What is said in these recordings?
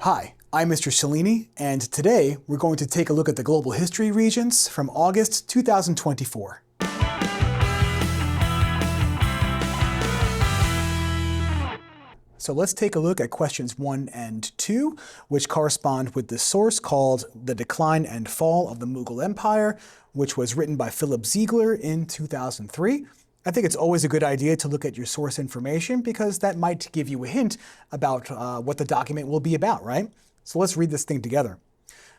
Hi, I'm Mr. Cellini, and today we're going to take a look at the Global History Regents from August 2024. So let's take a look at questions 1 and 2, which correspond with the source called The Decline and Fall of the Mughal Empire, which was written by Philip Ziegler in 2003. I think it's always a good idea to look at your source information because that might give you a hint about what the document will be about, right? So let's read this thing together.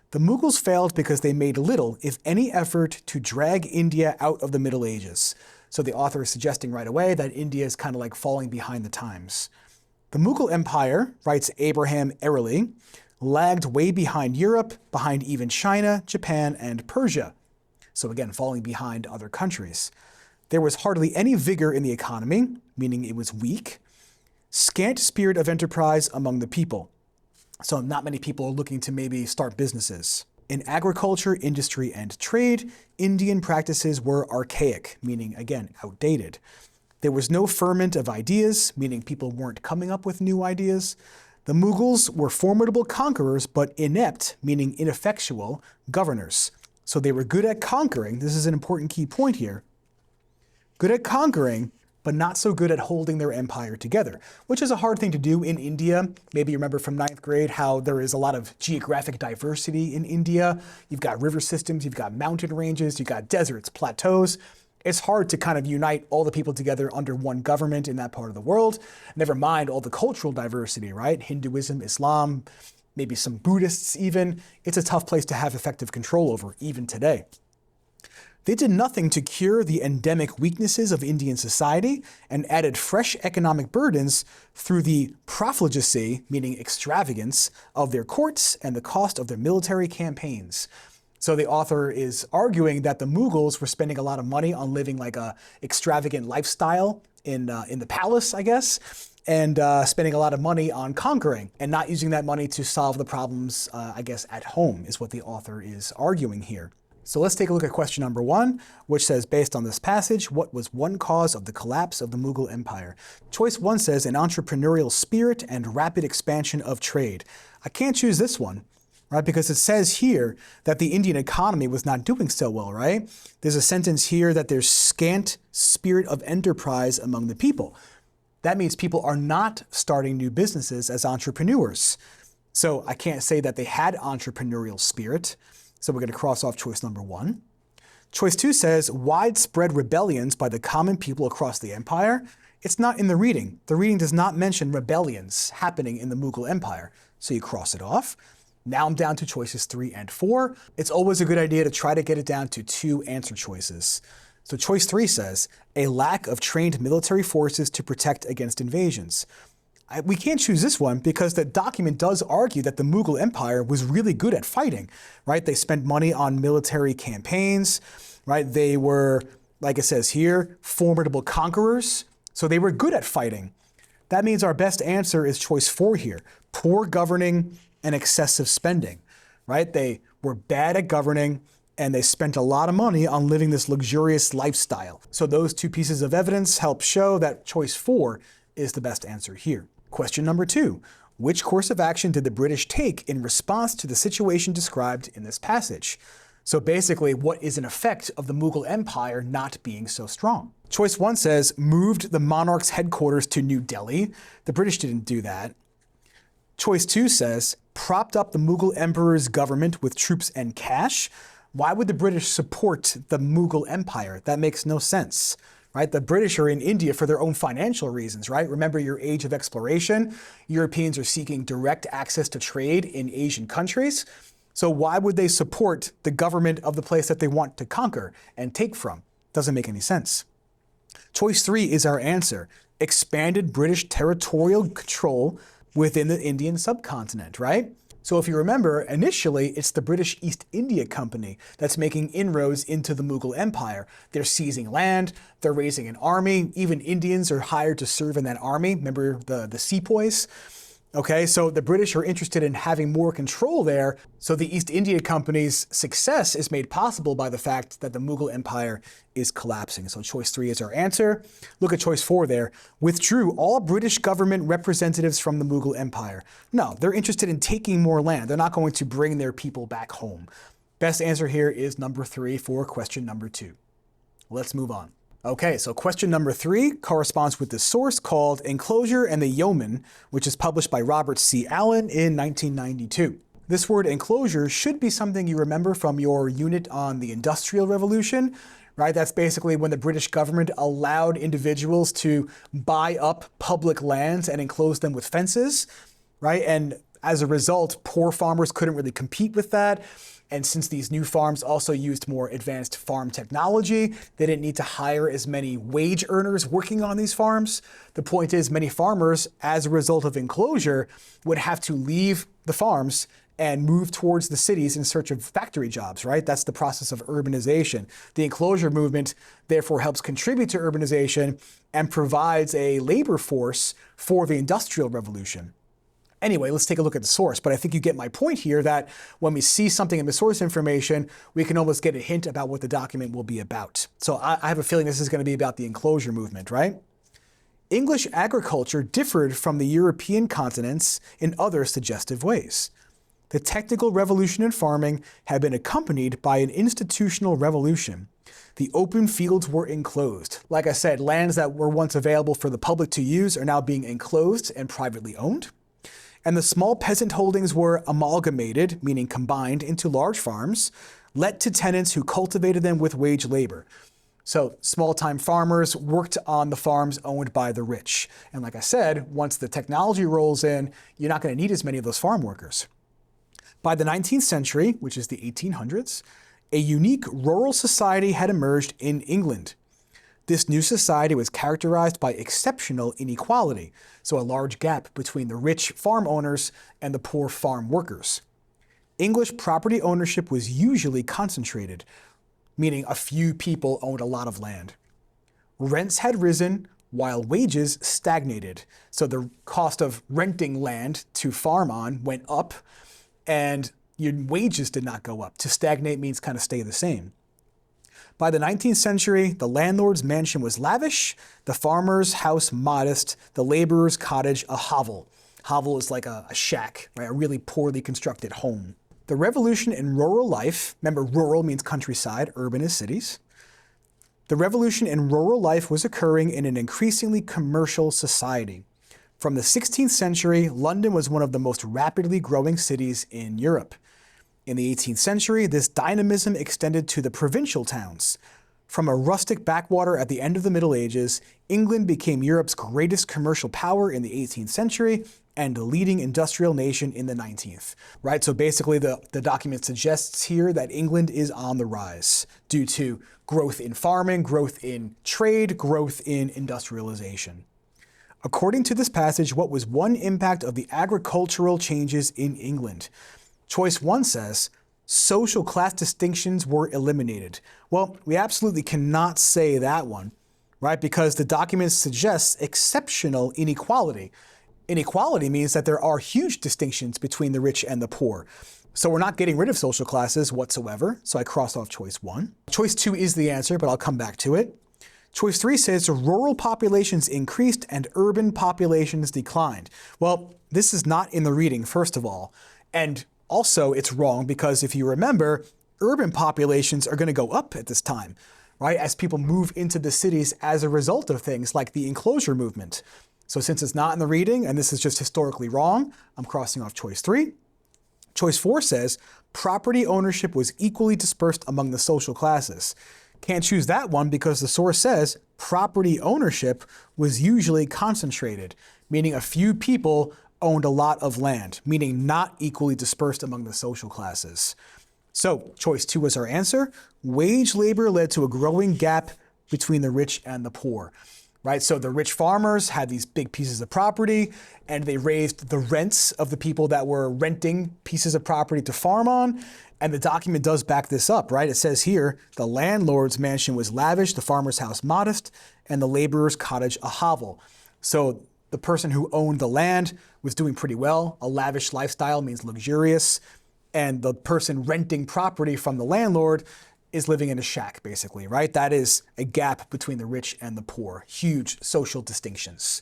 The Mughals failed because they made little, if any, effort to drag India out of the Middle Ages. So the author is suggesting right away that India is kind of like falling behind the times. The Mughal Empire, writes Abraham Earley, lagged way behind Europe, behind even China, Japan, and Persia. So again, falling behind other countries. There was hardly any vigor in the economy, meaning it was weak. Scant spirit of enterprise among the people. So not many people are looking to maybe start businesses. In agriculture, industry, and trade, Indian practices were archaic, meaning, again, outdated. There was no ferment of ideas, meaning people weren't coming up with new ideas. The Mughals were formidable conquerors, but inept, meaning ineffectual, governors. So they were good at conquering. This is an important key point here. Good at conquering, but not so good at holding their empire together, which is a hard thing to do in India. Maybe you remember from 9th grade how there is a lot of geographic diversity in India. You've got river systems, you've got mountain ranges, you've got deserts, plateaus. It's hard to kind of unite all the people together under one government in that part of the world. Never mind all the cultural diversity, right? Hinduism, Islam, maybe some Buddhists even. It's a tough place to have effective control over, even today. They did nothing to cure the endemic weaknesses of Indian society and added fresh economic burdens through the profligacy, meaning extravagance, of their courts and the cost of their military campaigns. So the author is arguing that the Mughals were spending a lot of money on living like a extravagant lifestyle in the palace, I guess, and spending a lot of money on conquering and not using that money to solve the problems, I guess, at home is what the author is arguing here. So let's take a look at question number 1, which says, based on this passage, what was one cause of the collapse of the Mughal Empire? Choice 1 says an entrepreneurial spirit and rapid expansion of trade. I can't choose this one, right? Because it says here that the Indian economy was not doing so well, right? There's a sentence here that there's scant spirit of enterprise among the people. That means people are not starting new businesses as entrepreneurs. So I can't say that they had entrepreneurial spirit. So we're going to cross off choice number 1. Choice 2 says widespread rebellions by the common people across the empire. It's not in the reading. The reading does not mention rebellions happening in the Mughal Empire. So you cross it off. Now I'm down to choices 3 and 4. It's always a good idea to try to get it down to 2 answer choices. So choice 3 says a lack of trained military forces to protect against invasions. We can't choose this one because the document does argue that the Mughal Empire was really good at fighting, right? They spent money on military campaigns, right? They were, like it says here, formidable conquerors. So they were good at fighting. That means our best answer is choice 4 here, poor governing and excessive spending, right? They were bad at governing and they spent a lot of money on living this luxurious lifestyle. So those 2 pieces of evidence help show that choice 4 is the best answer here. Question number 2, which course of action did the British take in response to the situation described in this passage? So basically, what is an effect of the Mughal Empire not being so strong? Choice 1 says, moved the monarch's headquarters to New Delhi. The British didn't do that. Choice 2 says, propped up the Mughal emperor's government with troops and cash. Why would the British support the Mughal Empire? That makes no sense. Right? The British are in India for their own financial reasons, right? Remember your age of exploration. Europeans are seeking direct access to trade in Asian countries. So why would they support the government of the place that they want to conquer and take from? Doesn't make any sense. Choice 3 is our answer. Expanded British territorial control within the Indian subcontinent, right? So if you remember, initially, it's the British East India Company that's making inroads into the Mughal Empire. They're seizing land, they're raising an army, even Indians are hired to serve in that army. Remember the sepoys? Okay, so the British are interested in having more control there, so the East India Company's success is made possible by the fact that the Mughal Empire is collapsing. So choice 3 is our answer. Look at choice 4 there. Withdrew all British government representatives from the Mughal Empire. No, they're interested in taking more land. They're not going to bring their people back home. Best answer here is number 3 for question number 2. Let's move on. Okay, so question number 3 corresponds with the source called Enclosure and the Yeoman, which is published by Robert C. Allen in 1992. This word enclosure should be something you remember from your unit on the Industrial Revolution, right? That's basically when the British government allowed individuals to buy up public lands and enclose them with fences, right? And as a result, poor farmers couldn't really compete with that. And since these new farms also used more advanced farm technology, they didn't need to hire as many wage earners working on these farms. The point is, many farmers, as a result of enclosure, would have to leave the farms and move towards the cities in search of factory jobs, right? That's the process of urbanization. The enclosure movement therefore helps contribute to urbanization and provides a labor force for the Industrial Revolution. Anyway, let's take a look at the source, but I think you get my point here that when we see something in the source information, we can almost get a hint about what the document will be about. So I have a feeling this is going to be about the enclosure movement, right? English agriculture differed from the European continents in other suggestive ways. The technical revolution in farming had been accompanied by an institutional revolution. The open fields were enclosed. Like I said, lands that were once available for the public to use are now being enclosed and privately owned. And the small peasant holdings were amalgamated, meaning combined, into large farms, let to tenants who cultivated them with wage labor. So small-time farmers worked on the farms owned by the rich. And like I said, once the technology rolls in, you're not going to need as many of those farm workers. By the 19th century, which is the 1800s, a unique rural society had emerged in England. This new society was characterized by exceptional inequality, so a large gap between the rich farm owners and the poor farm workers. English property ownership was usually concentrated, meaning a few people owned a lot of land. Rents had risen while wages stagnated, so the cost of renting land to farm on went up, and your wages did not go up. To stagnate means kind of stay the same. By the 19th century, the landlord's mansion was lavish, the farmer's house modest, the laborer's cottage a hovel. Hovel is like a shack, right? A really poorly constructed home. The revolution in rural life, remember rural means countryside, urban is cities. The revolution in rural life was occurring in an increasingly commercial society. From the 16th century, London was one of the most rapidly growing cities in Europe. In the 18th century, this dynamism extended to the provincial towns. From a rustic backwater at the end of the Middle Ages, England became Europe's greatest commercial power in the 18th century and the leading industrial nation in the 19th. Right, so basically the document suggests here that England is on the rise due to growth in farming, growth in trade, growth in industrialization. According to this passage, what was one impact of the agricultural changes in England? Choice 1 says, social class distinctions were eliminated. Well, we absolutely cannot say that one, right? Because the document suggests exceptional inequality. Inequality means that there are huge distinctions between the rich and the poor. So we're not getting rid of social classes whatsoever. So I crossed off choice 1. Choice 2 is the answer, but I'll come back to it. Choice 3 says rural populations increased and urban populations declined. Well, this is not in the reading, first of all. And also, it's wrong because if you remember, urban populations are going to go up at this time, right? As people move into the cities as a result of things like the enclosure movement. So since it's not in the reading, and this is just historically wrong, I'm crossing off choice 3. Choice 4 says property ownership was equally dispersed among the social classes. Can't choose that one because the source says property ownership was usually concentrated, meaning a few people owned a lot of land, meaning not equally dispersed among the social classes. So choice 2 was our answer. Wage labor led to a growing gap between the rich and the poor, right? So the rich farmers had these big pieces of property and they raised the rents of the people that were renting pieces of property to farm on. And the document does back this up, right? It says here, the landlord's mansion was lavish, the farmer's house modest, and the laborer's cottage a hovel. So The person who owned the land was doing pretty well. A lavish lifestyle means luxurious. And the person renting property from the landlord is living in a shack, basically, right? That is a gap between the rich and the poor. Huge social distinctions.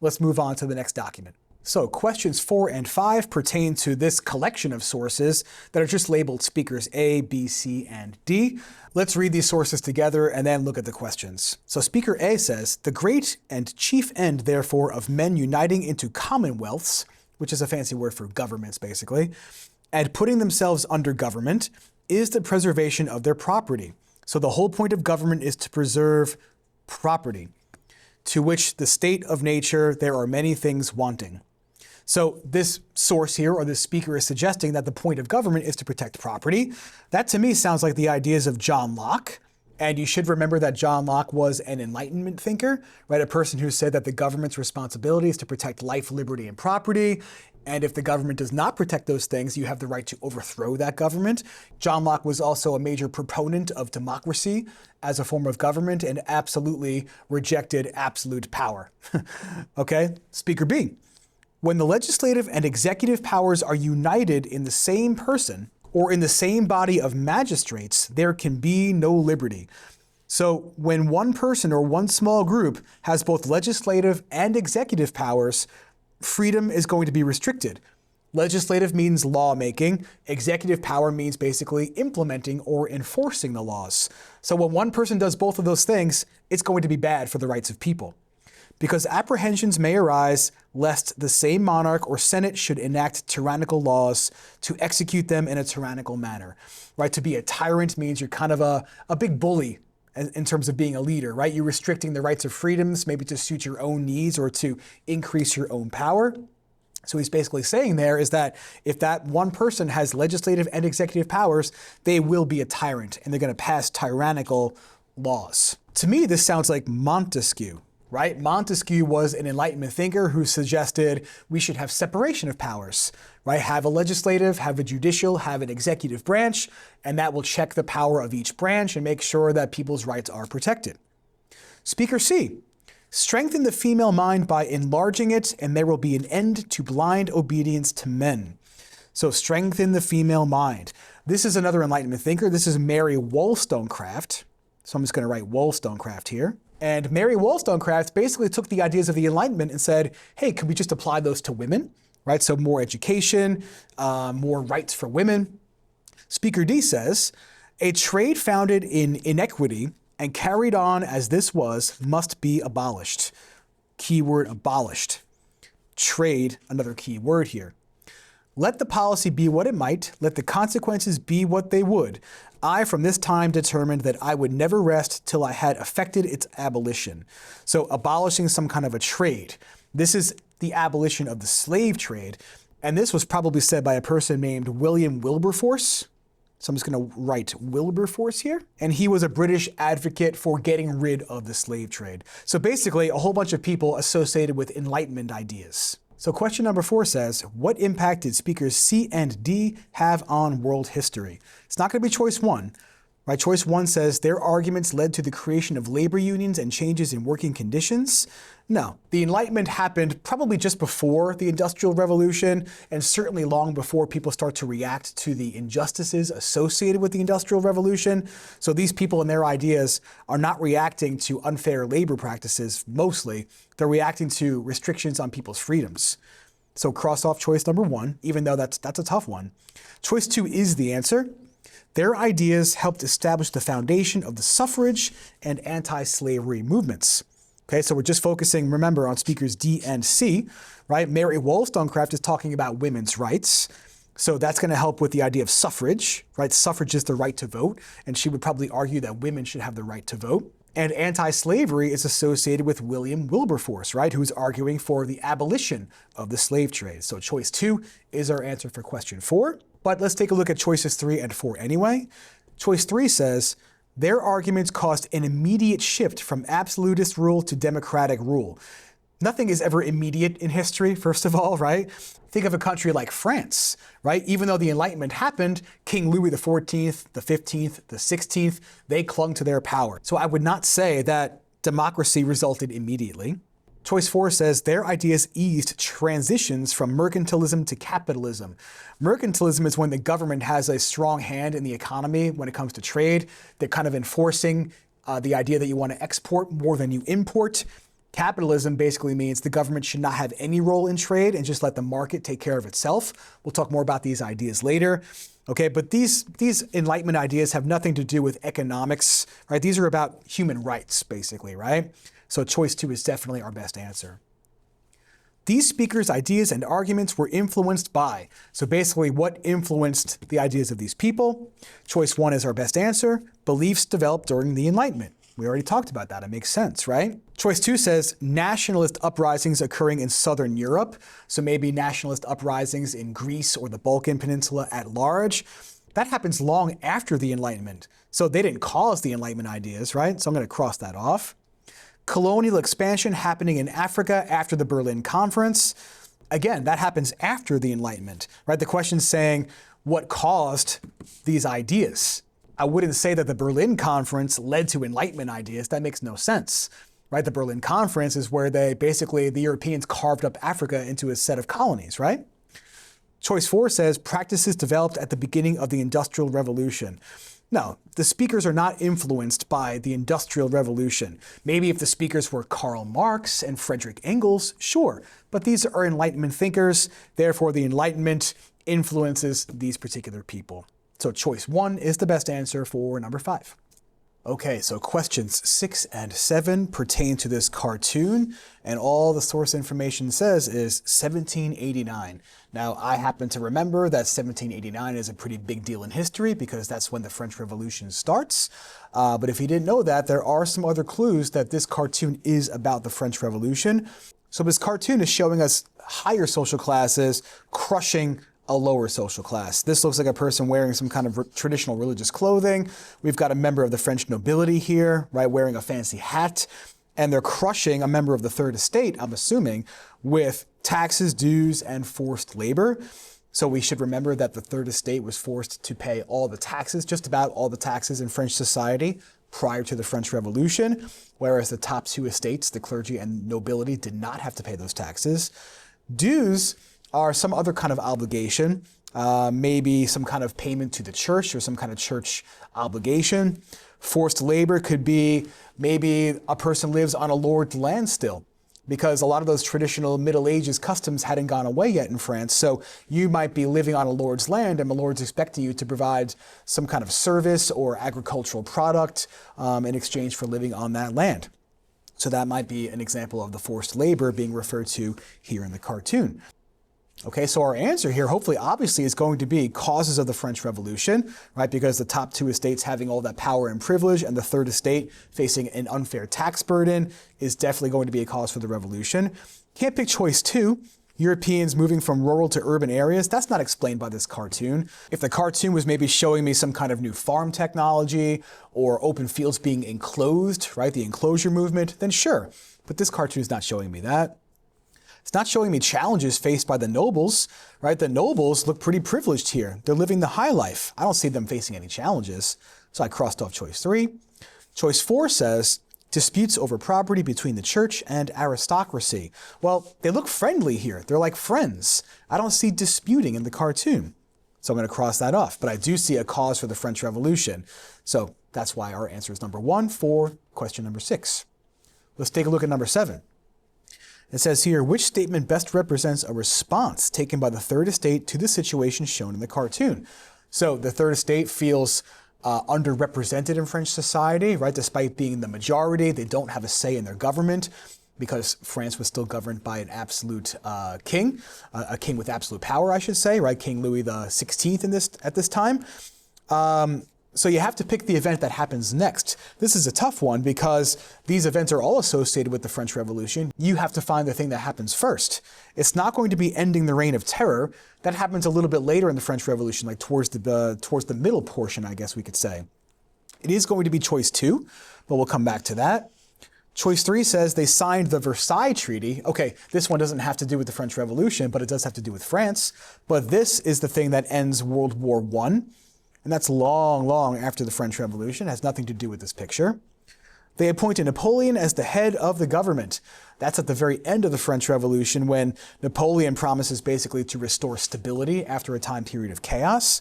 Let's move on to the next document. So questions 4 and 5 pertain to this collection of sources that are just labeled speakers A, B, C, and D. Let's read these sources together and then look at the questions. So speaker A says, the great and chief end, therefore, of men uniting into commonwealths, which is a fancy word for governments, basically, and putting themselves under government, is the preservation of their property. So the whole point of government is to preserve property, to which the state of nature there are many things wanting. So this source here, or this speaker, is suggesting that the point of government is to protect property. That to me sounds like the ideas of John Locke. And you should remember that John Locke was an Enlightenment thinker, right? A person who said that the government's responsibility is to protect life, liberty, and property. And if the government does not protect those things, you have the right to overthrow that government. John Locke was also a major proponent of democracy as a form of government and absolutely rejected absolute power. Okay, speaker B. When the legislative and executive powers are united in the same person or in the same body of magistrates, there can be no liberty. So when one person or one small group has both legislative and executive powers, freedom is going to be restricted. Legislative means lawmaking. Executive power means basically implementing or enforcing the laws. So when one person does both of those things, it's going to be bad for the rights of people. Because apprehensions may arise lest the same monarch or senate should enact tyrannical laws to execute them in a tyrannical manner. Right? To be a tyrant means you're kind of a big bully in terms of being a leader, right? You're restricting the rights of freedoms, maybe to suit your own needs or to increase your own power. So he's basically saying there is that if that one person has legislative and executive powers, they will be a tyrant and they're going to pass tyrannical laws. To me, this sounds like Montesquieu, right? Montesquieu was an Enlightenment thinker who suggested we should have separation of powers, right? Have a legislative, have a judicial, have an executive branch, and that will check the power of each branch and make sure that people's rights are protected. Speaker C. Strengthen the female mind by enlarging it, and there will be an end to blind obedience to men. So strengthen the female mind. This is another Enlightenment thinker. This is Mary Wollstonecraft. So I'm just going to write Wollstonecraft here. And Mary Wollstonecraft basically took the ideas of the Enlightenment and said, hey, could we just apply those to women? Right? So more education, more rights for women. Speaker D says, a trade founded in inequity and carried on as this was must be abolished. Keyword abolished. Trade, another key word here. Let the policy be what it might, let the consequences be what they would. I from this time determined that I would never rest till I had effected its abolition. So abolishing some kind of a trade. This is the abolition of the slave trade. And this was probably said by a person named William Wilberforce. So I'm just going to write Wilberforce here. And he was a British advocate for getting rid of the slave trade. So basically a whole bunch of people associated with Enlightenment ideas. So question number 4 says, what impact did speakers C and D have on world history? It's not going to be choice 1. Right? Choice 1 says their arguments led to the creation of labor unions and changes in working conditions. No, the Enlightenment happened probably just before the Industrial Revolution and certainly long before people start to react to the injustices associated with the Industrial Revolution. So these people and their ideas are not reacting to unfair labor practices mostly. They're reacting to restrictions on people's freedoms. So cross off choice number 1, even though that's a tough one. Choice 2 is the answer. Their ideas helped establish the foundation of the suffrage and anti-slavery movements. Okay, so we're just focusing, remember, on speakers D and C, right? Mary Wollstonecraft is talking about women's rights. So that's going to help with the idea of suffrage, right? Suffrage is the right to vote, and she would probably argue that women should have the right to vote. And anti-slavery is associated with William Wilberforce, right? Who's arguing for the abolition of the slave trade. So choice 2 is our answer for question 4. But let's take a look at choices 3 and 4 anyway. Choice 3 says, their arguments caused an immediate shift from absolutist rule to democratic rule. Nothing is ever immediate in history, first of all, right? Think of a country like France, right? Even though the Enlightenment happened, King Louis XIV, the 15th, the 16th, they clung to their power. So I would not say that democracy resulted immediately. Choice 4 says their ideas eased transitions from mercantilism to capitalism. Mercantilism is when the government has a strong hand in the economy when it comes to trade. They're kind of enforcing the idea that you want to export more than you import. Capitalism basically means the government should not have any role in trade and just let the market take care of itself. We'll talk more about these ideas later. Okay, but these Enlightenment ideas have nothing to do with economics, right? These are about human rights, basically, right? So choice 2 is definitely our best answer. These speakers' ideas and arguments were influenced by. So basically, what influenced the ideas of these people? Choice 1 is our best answer. Beliefs developed during the Enlightenment. We already talked about that. It makes sense, right? Choice 2 says nationalist uprisings occurring in Southern Europe. So maybe nationalist uprisings in Greece or the Balkan Peninsula at large. That happens long after the Enlightenment. So they didn't cause the Enlightenment ideas, right? So I'm going to cross that off. Colonial expansion happening in Africa after the Berlin Conference. Again, that happens after the Enlightenment, right? The question's saying what caused these ideas. I wouldn't say that the Berlin Conference led to Enlightenment ideas. That makes no sense, right? The Berlin Conference is where the Europeans carved up Africa into a set of colonies, right? Choice 4 says practices developed at the beginning of the Industrial Revolution. No, the speakers are not influenced by the Industrial Revolution. Maybe if the speakers were Karl Marx and Friedrich Engels, sure, but these are Enlightenment thinkers, therefore the Enlightenment influences these particular people. So choice 1 is the best answer for number 5. Okay, so questions 6 and 7 pertain to this cartoon, and all the source information says is 1789. Now, I happen to remember that 1789 is a pretty big deal in history because that's when the French Revolution starts. But if you didn't know that, there are some other clues that this cartoon is about the French Revolution. So this cartoon is showing us higher social classes crushing a lower social class. This looks like a person wearing some kind of traditional religious clothing. We've got a member of the French nobility here, right, wearing a fancy hat. And they're crushing a member of the third estate, I'm assuming, with taxes, dues, and forced labor. So we should remember that the third estate was forced to pay all the taxes, just about all the taxes in French society prior to the French Revolution, whereas the top 2 estates, the clergy and nobility, did not have to pay those taxes. Dues are some other kind of obligation, maybe some kind of payment to the church or some kind of church obligation. Forced labor could be maybe a person lives on a lord's land still, because a lot of those traditional Middle Ages customs hadn't gone away yet in France. So you might be living on a lord's land and the lord's expecting you to provide some kind of service or agricultural product in exchange for living on that land. So that might be an example of the forced labor being referred to here in the cartoon. Okay, so our answer here, hopefully, obviously, is going to be causes of the French Revolution, right? Because the top 2 estates having all that power and privilege and the third estate facing an unfair tax burden is definitely going to be a cause for the revolution. Can't pick choice 2. Europeans moving from rural to urban areas, that's not explained by this cartoon. If the cartoon was maybe showing me some kind of new farm technology or open fields being enclosed, right? The enclosure movement, then sure. But this cartoon is not showing me that. It's not showing me challenges faced by the nobles, right? The nobles look pretty privileged here. They're living the high life. I don't see them facing any challenges. So I crossed off choice 3. Choice 4 says, disputes over property between the church and aristocracy. Well, they look friendly here. They're like friends. I don't see disputing in the cartoon. So I'm going to cross that off. But I do see a cause for the French Revolution. So that's why our answer is number 1 for question number 6. Let's take a look at number 7. It says here, which statement best represents a response taken by the third estate to the situation shown in the cartoon? So the third estate feels underrepresented in French society, right? Despite being the majority, they don't have a say in their government because France was still governed by an absolute king, a king with absolute power, I should say, right? King Louis XVI at this time. So you have to pick the event that happens next. This is a tough one because these events are all associated with the French Revolution. You have to find the thing that happens first. It's not going to be ending the Reign of Terror. That happens a little bit later in the French Revolution, like towards the middle portion, I guess we could say. It is going to be choice 2, but we'll come back to that. Choice 3 says they signed the Versailles Treaty. Okay, this one doesn't have to do with the French Revolution, but it does have to do with France. But this is the thing that ends World War I. And that's long, long after the French Revolution. It has nothing to do with this picture. They appointed Napoleon as the head of the government. That's at the very end of the French Revolution, when Napoleon promises basically to restore stability after a time period of chaos.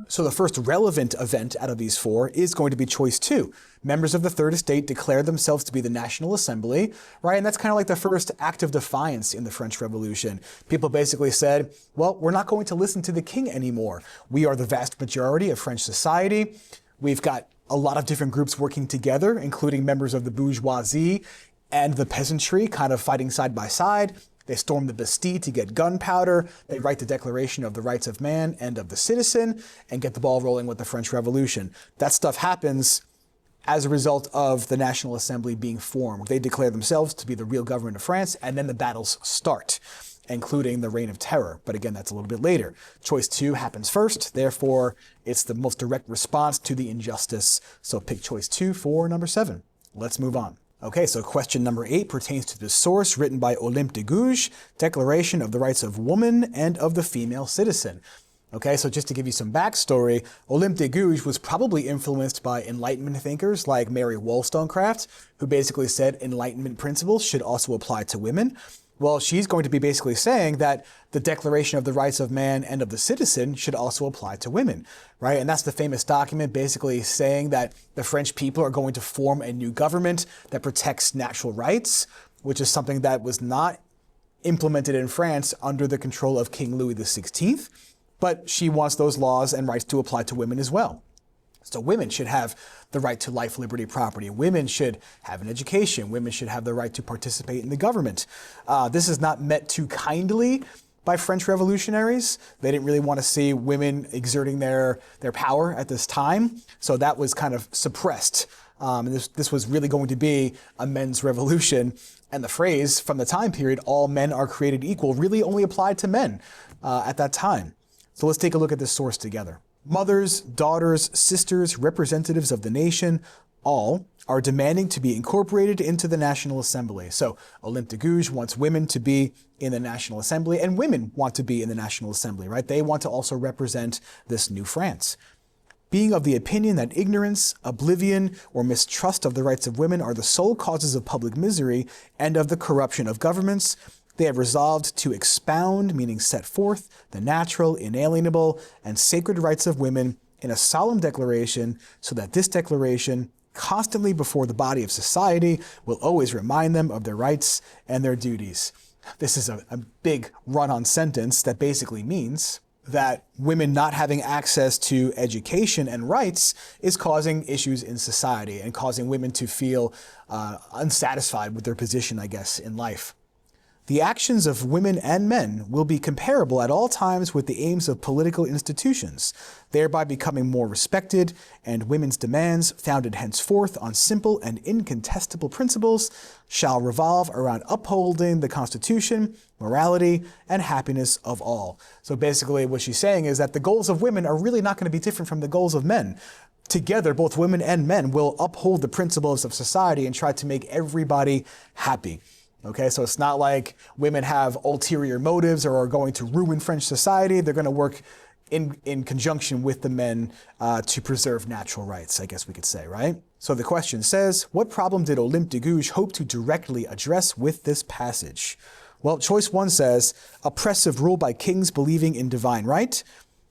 So the first relevant event out of these four is going to be choice 2. Members of the Third Estate declared themselves to be the National Assembly, right? And that's kind of like the first act of defiance in the French Revolution. People basically said, well, we're not going to listen to the king anymore. We are the vast majority of French society. We've got a lot of different groups working together, including members of the bourgeoisie and the peasantry kind of fighting side by side. They storm the Bastille to get gunpowder. They write the Declaration of the Rights of Man and of the Citizen and get the ball rolling with the French Revolution. That stuff happens as a result of the National Assembly being formed. They declare themselves to be the real government of France, and then the battles start, including the Reign of Terror. But again, that's a little bit later. Choice 2 happens first. Therefore, it's the most direct response to the injustice. So pick choice 2 for number 7. Let's move on. Okay, so question number 8 pertains to the source written by Olympe de Gouges, Declaration of the Rights of Woman and of the Female Citizen. Okay, so just to give you some backstory, Olympe de Gouges was probably influenced by Enlightenment thinkers like Mary Wollstonecraft, who basically said Enlightenment principles should also apply to women. Well, she's going to be basically saying that the Declaration of the Rights of Man and of the Citizen should also apply to women, right? And that's the famous document basically saying that the French people are going to form a new government that protects natural rights, which is something that was not implemented in France under the control of King Louis XVI, but she wants those laws and rights to apply to women as well. So women should have the right to life, liberty, property. Women should have an education. Women should have the right to participate in the government. This is not met too kindly by French revolutionaries. They didn't really want to see women exerting their power at this time. So that was kind of suppressed. And this was really going to be a men's revolution. And the phrase from the time period, all men are created equal, really only applied to men at that time. So let's take a look at this source together. Mothers, daughters, sisters, representatives of the nation, all are demanding to be incorporated into the National Assembly. So Olympe de Gouges wants women to be in the National Assembly, and women want to be in the National Assembly, right? They want to also represent this new France. Being of the opinion that ignorance, oblivion, or mistrust of the rights of women are the sole causes of public misery and of the corruption of governments, they have resolved to expound, meaning set forth, the natural, inalienable, and sacred rights of women in a solemn declaration, so that this declaration, constantly before the body of society, will always remind them of their rights and their duties. This is a big run-on sentence that basically means that women not having access to education and rights is causing issues in society and causing women to feel unsatisfied with their position, I guess, in life. The actions of women and men will be comparable at all times with the aims of political institutions, thereby becoming more respected, and women's demands, founded henceforth on simple and incontestable principles, shall revolve around upholding the Constitution, morality, and happiness of all. So basically what she's saying is that the goals of women are really not going to be different from the goals of men. Together, both women and men will uphold the principles of society and try to make everybody happy. Okay, so it's not like women have ulterior motives or are going to ruin French society. They're going to work in conjunction with the men to preserve natural rights, I guess we could say, right? So the question says, what problem did Olympe de Gouges hope to directly address with this passage? Well, choice 1 says, oppressive rule by kings believing in divine right.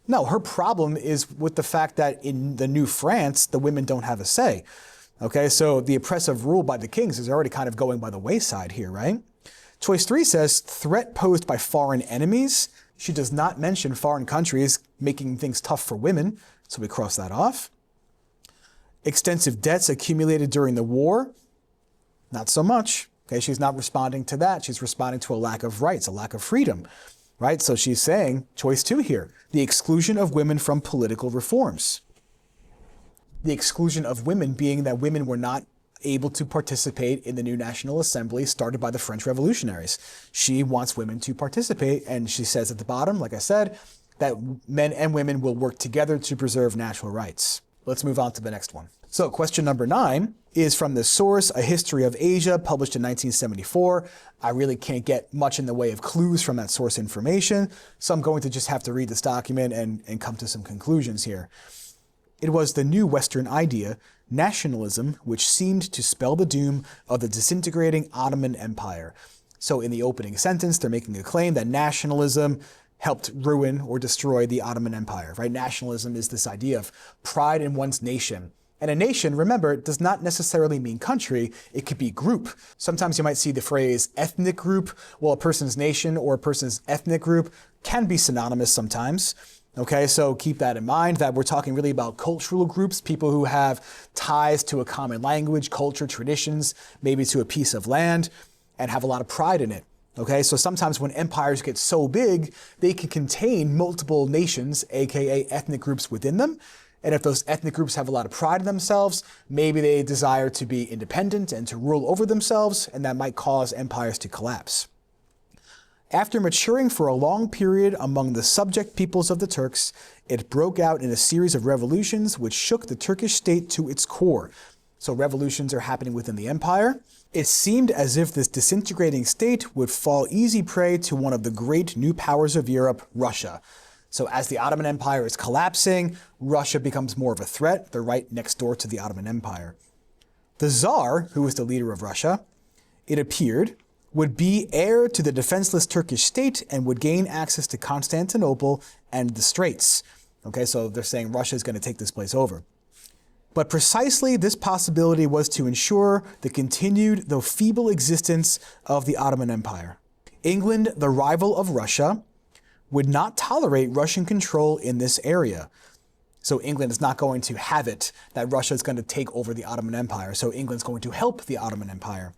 No, her problem is with the fact that in the new France, the women don't have a say. Okay, so the oppressive rule by the kings is already kind of going by the wayside here, right? Choice 3 says, threat posed by foreign enemies. She does not mention foreign countries making things tough for women, so we cross that off. Extensive debts accumulated during the war. Not so much. Okay, she's not responding to that. She's responding to a lack of rights, a lack of freedom, right? So she's saying, choice 2 here, the exclusion of women from political reforms. The exclusion of women being that women were not able to participate in the new National Assembly started by the French revolutionaries. She wants women to participate, and she says at the bottom, like I said, that men and women will work together to preserve natural rights. Let's move on to the next one. So question number 9 is from the source, A History of Asia, published in 1974. I really can't get much in the way of clues from that source information, so I'm going to just have to read this document and come to some conclusions here. It was the new Western idea, nationalism, which seemed to spell the doom of the disintegrating Ottoman Empire. So in the opening sentence, they're making a claim that nationalism helped ruin or destroy the Ottoman Empire, right? Nationalism is this idea of pride in one's nation. And a nation, remember, does not necessarily mean country. It could be group. Sometimes you might see the phrase ethnic group. Well, a person's nation or a person's ethnic group can be synonymous sometimes. Okay, so keep that in mind, that we're talking really about cultural groups, people who have ties to a common language, culture, traditions, maybe to a piece of land, and have a lot of pride in it. Okay, so sometimes when empires get so big, they can contain multiple nations, aka ethnic groups within them. And if those ethnic groups have a lot of pride in themselves, maybe they desire to be independent and to rule over themselves, and that might cause empires to collapse. After maturing for a long period among the subject peoples of the Turks, it broke out in a series of revolutions which shook the Turkish state to its core. So revolutions are happening within the empire. It seemed as if this disintegrating state would fall easy prey to one of the great new powers of Europe, Russia. So as the Ottoman Empire is collapsing, Russia becomes more of a threat. They're right next door to the Ottoman Empire. The Tsar, who was the leader of Russia, it appeared, would be heir to the defenseless Turkish state and would gain access to Constantinople and the Straits. Okay, so they're saying Russia is going to take this place over. But precisely this possibility was to ensure the continued, though feeble, existence of the Ottoman Empire. England, the rival of Russia, would not tolerate Russian control in this area. So England is not going to have it that Russia is going to take over the Ottoman Empire. So England's going to help the Ottoman Empire.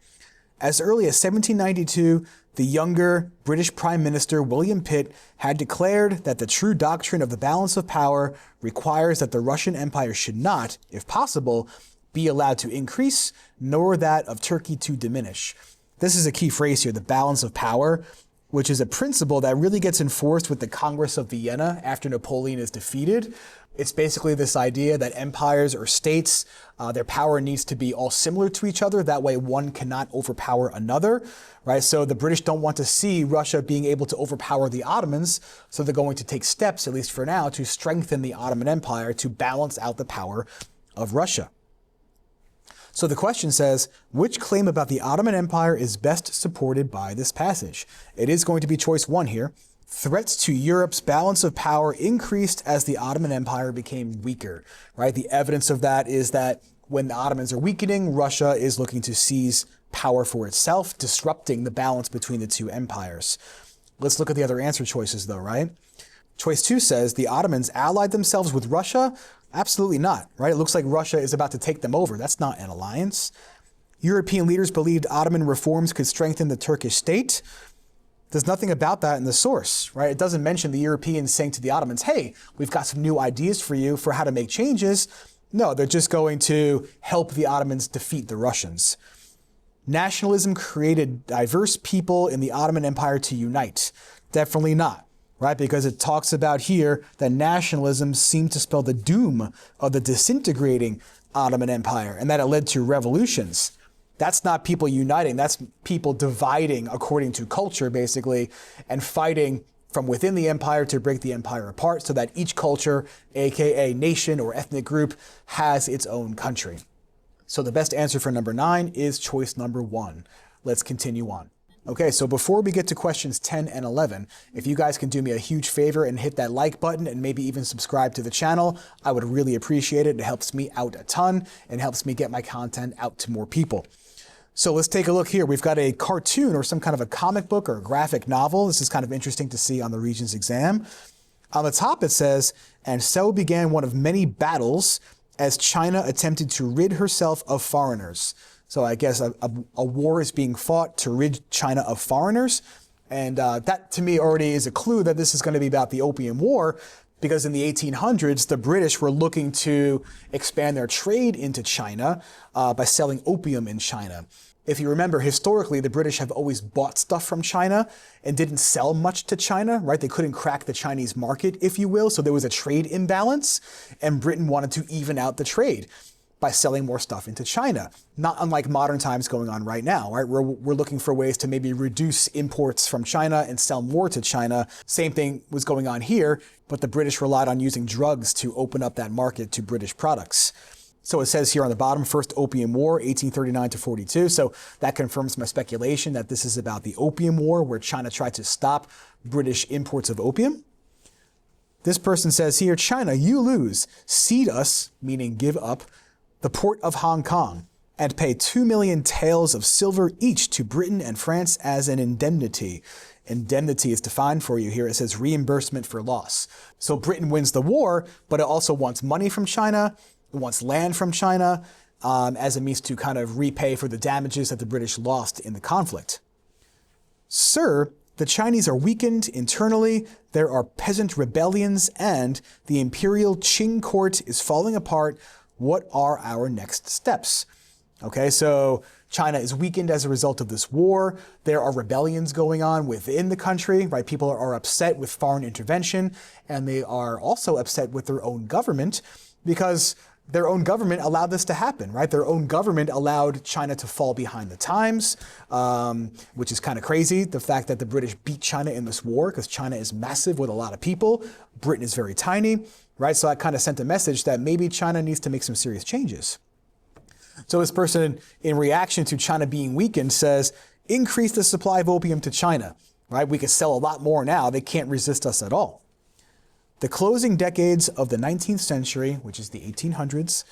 As early as 1792, the younger British Prime Minister William Pitt had declared that the true doctrine of the balance of power requires that the Russian Empire should not, if possible, be allowed to increase, nor that of Turkey to diminish. This is a key phrase here, the balance of power, which is a principle that really gets enforced with the Congress of Vienna after Napoleon is defeated. It's basically this idea that empires or states, their power needs to be all similar to each other. That way one cannot overpower another, right? So the British don't want to see Russia being able to overpower the Ottomans. So they're going to take steps, at least for now, to strengthen the Ottoman Empire to balance out the power of Russia. So the question says, which claim about the Ottoman Empire is best supported by this passage? It is going to be choice one here. Threats to Europe's balance of power increased as the Ottoman Empire became weaker, right? The evidence of that is that when the Ottomans are weakening, Russia is looking to seize power for itself, disrupting the balance between the two empires. Let's look at the other answer choices though, right? Choice two says the Ottomans allied themselves with Russia. Absolutely not, right? It looks like Russia is about to take them over. That's not an alliance. European leaders believed Ottoman reforms could strengthen the Turkish state. There's nothing about that in the source, right? It doesn't mention the Europeans saying to the Ottomans, hey, we've got some new ideas for you for how to make changes. No, they're just going to help the Ottomans defeat the Russians. Nationalism created diverse people in the Ottoman Empire to unite. Definitely not. Right? Because it talks about here that nationalism seemed to spell the doom of the disintegrating Ottoman Empire and that it led to revolutions. That's not people uniting. That's people dividing according to culture, basically, and fighting from within the empire to break the empire apart so that each culture, aka nation or ethnic group, has its own country. So the best answer for number 9 is choice number 1. Let's continue on. Okay, so before we get to questions 10 and 11, if you guys can do me a huge favor and hit that like button and maybe even subscribe to the channel, I would really appreciate it. It helps me out a ton and helps me get my content out to more people. So let's take a look here. We've got a cartoon or some kind of a comic book or a graphic novel. This is kind of interesting to see on the Regents exam. On the top it says, and so began one of many battles as China attempted to rid herself of foreigners. So I guess a war is being fought to rid China of foreigners. And that to me already is a clue that this is going to be about the Opium War, because in the 1800s, the British were looking to expand their trade into China by selling opium in China. If you remember, historically, the British have always bought stuff from China and didn't sell much to China, right? They couldn't crack the Chinese market, if you will. So there was a trade imbalance, and Britain wanted to even out the trade. by selling more stuff into China. Not unlike modern times going on right now, right? We're looking for ways to maybe reduce imports from China and sell more to China. Same thing was going on here, but the British relied on using drugs to open up that market to British products. So it says here on the bottom, First Opium War, 1839 to 42. So that confirms my speculation that this is about the Opium War, where China tried to stop British imports of opium. This person says here, China, you lose. Cede us, meaning give up, the port of Hong Kong, and pay 2 million taels of silver each to Britain and France as an indemnity. Indemnity is defined for you here. It says reimbursement for loss. So Britain wins the war, but it also wants money from China. It wants land from China as a means to kind of repay for the damages that the British lost in the conflict. Sir, the Chinese are weakened internally, there are peasant rebellions, and the imperial Qing court is falling apart. What are our next steps? Okay, so China is weakened as a result of this war. There are rebellions going on within the country, right? People are upset with foreign intervention, and they are also upset with their own government because their own government allowed this to happen, right? Their own government allowed China to fall behind the times, which is kind of crazy. The fact that the British beat China in this war, because China is massive with a lot of people. Britain is very tiny, right? So that kind of sent a message that maybe China needs to make some serious changes. So this person, in reaction to China being weakened, says, increase the supply of opium to China, right? We could sell a lot more now. They can't resist us at all. The closing decades of the 19th century, which is the 1800s,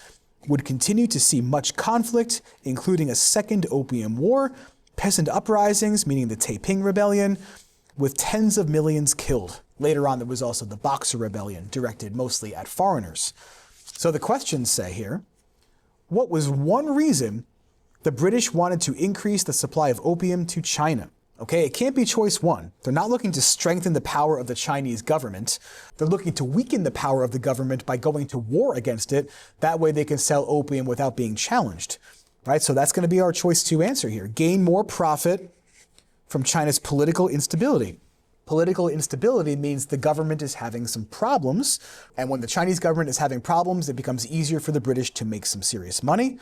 would continue to see much conflict, including a second Opium War, peasant uprisings, meaning the Taiping Rebellion, with tens of millions killed. Later on, there was also the Boxer Rebellion, directed mostly at foreigners. So the questions say here, what was one reason the British wanted to increase the supply of opium to China? Okay, it can't be choice one. They're not looking to strengthen the power of the Chinese government. They're looking to weaken the power of the government by going to war against it. That way they can sell opium without being challenged, right? So that's going to be our choice two answer here. Gain more profit from China's political instability. Political instability means the government is having some problems. And when the Chinese government is having problems, it becomes easier for the British to make some serious money.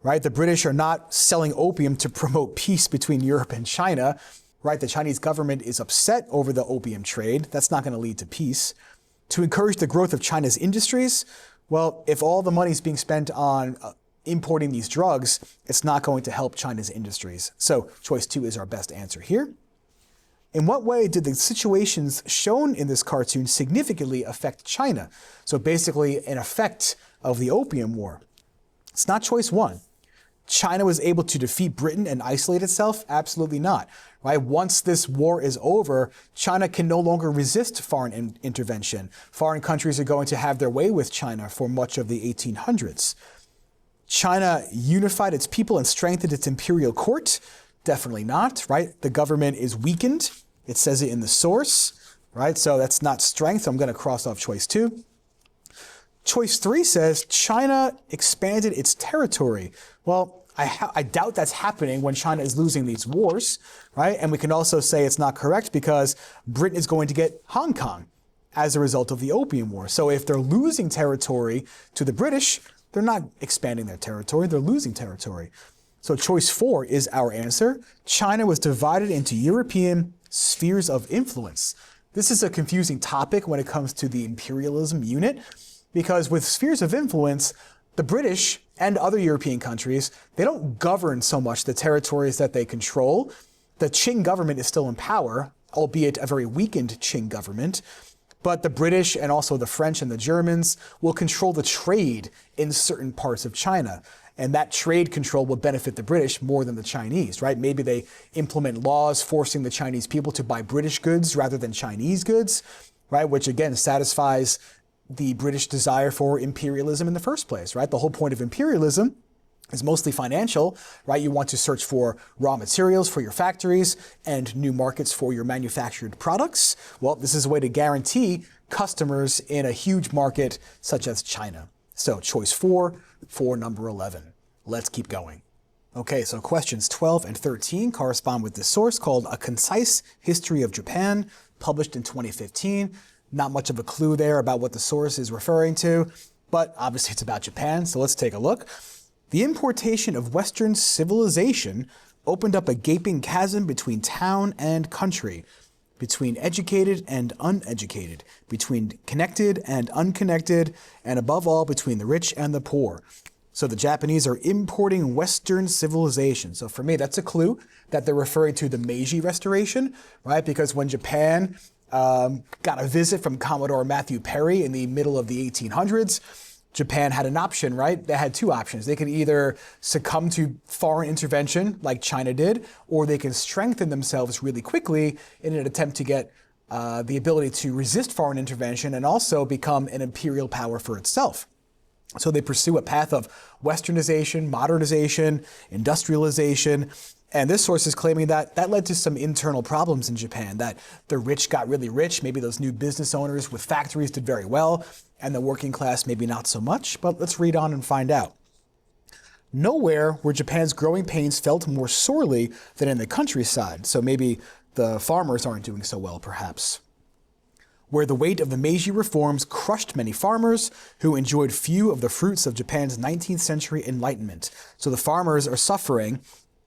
Right? The British are not selling opium to promote peace between Europe and China. Right? The Chinese government is upset over the opium trade. That's not going to lead to peace. To encourage the growth of China's industries, well, if all the money is being spent on importing these drugs, it's not going to help China's industries. So choice two is our best answer here. In what way did the situations shown in this cartoon significantly affect China? So basically an effect of the Opium War. It's not choice one. China was able to defeat Britain and isolate itself? Absolutely not. Right? Once this war is over, China can no longer resist foreign intervention. Foreign countries are going to have their way with China for much of the 1800s. China unified its people and strengthened its imperial court? Definitely not, right? The government is weakened. It says it in the source, right? So that's not strength. So I'm going to cross off choice two. Choice three says China expanded its territory. Well, I doubt that's happening when China is losing these wars, right? And we can also say it's not correct because Britain is going to get Hong Kong as a result of the Opium War. So if they're losing territory to the British, they're not expanding their territory, they're losing territory. So choice four is our answer. China was divided into European spheres of influence. This is a confusing topic when it comes to the imperialism unit. Because with spheres of influence, the British and other European countries, they don't govern so much the territories that they control. The Qing government is still in power, albeit a very weakened Qing government. But the British and also the French and the Germans will control the trade in certain parts of China. And that trade control will benefit the British more than the Chinese, right? Maybe they implement laws forcing the Chinese people to buy British goods rather than Chinese goods, right? Which again satisfies the British desire for imperialism in the first place, right? The whole point of imperialism is mostly financial, right? You want to search for raw materials for your factories and new markets for your manufactured products. Well, this is a way to guarantee customers in a huge market such as China. So choice four for number 11. Let's keep going. Okay, so questions 12 and 13 correspond with this source called A Concise History of Japan, published in 2015. Not much of a clue there about what the source is referring to, but obviously it's about Japan, so let's take a look. The importation of Western civilization opened up a gaping chasm between town and country, between educated and uneducated, between connected and unconnected, and above all, between the rich and the poor. So the Japanese are importing Western civilization. So for me, that's a clue that they're referring to the Meiji Restoration, right? Because when Japan got a visit from Commodore Matthew Perry in the middle of the 1800s, Japan had an option, right? They had two options. They could either succumb to foreign intervention like China did, or they can strengthen themselves really quickly in an attempt to get the ability to resist foreign intervention and also become an imperial power for itself. So they pursue a path of westernization, modernization, industrialization, and this source is claiming that that led to some internal problems in Japan, that the rich got really rich, maybe those new business owners with factories did very well, and the working class maybe not so much, but let's read on and find out. Nowhere were Japan's growing pains felt more sorely than in the countryside, so maybe the farmers aren't doing so well perhaps. Where the weight of the Meiji reforms crushed many farmers who enjoyed few of the fruits of Japan's 19th century Enlightenment. So the farmers are suffering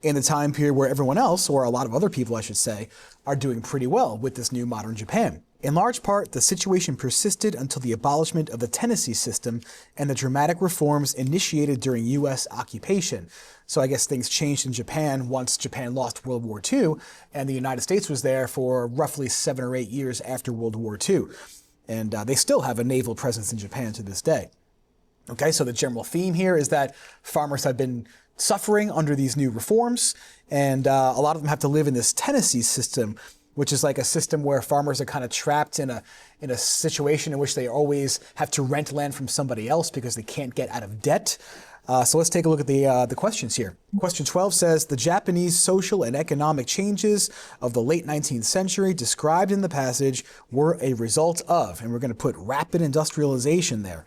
in the time period where everyone else, or a lot of other people I should say, are doing pretty well with this new modern Japan. In large part, the situation persisted until the abolishment of the tenancy system and the dramatic reforms initiated during U.S. occupation. So I guess things changed in Japan once Japan lost World War II, and the United States was there for roughly 7 or 8 years after World War II. And they still have a naval presence in Japan to this day. Okay, so the general theme here is that farmers have been suffering under these new reforms, and a lot of them have to live in this tenancy system, which is like a system where farmers are kind of trapped in a situation in which they always have to rent land from somebody else because they can't get out of debt. So let's take a look at the questions here. Question 12 says, the Japanese social and economic changes of the late 19th century described in the passage were a result of, and we're going to put rapid industrialization there.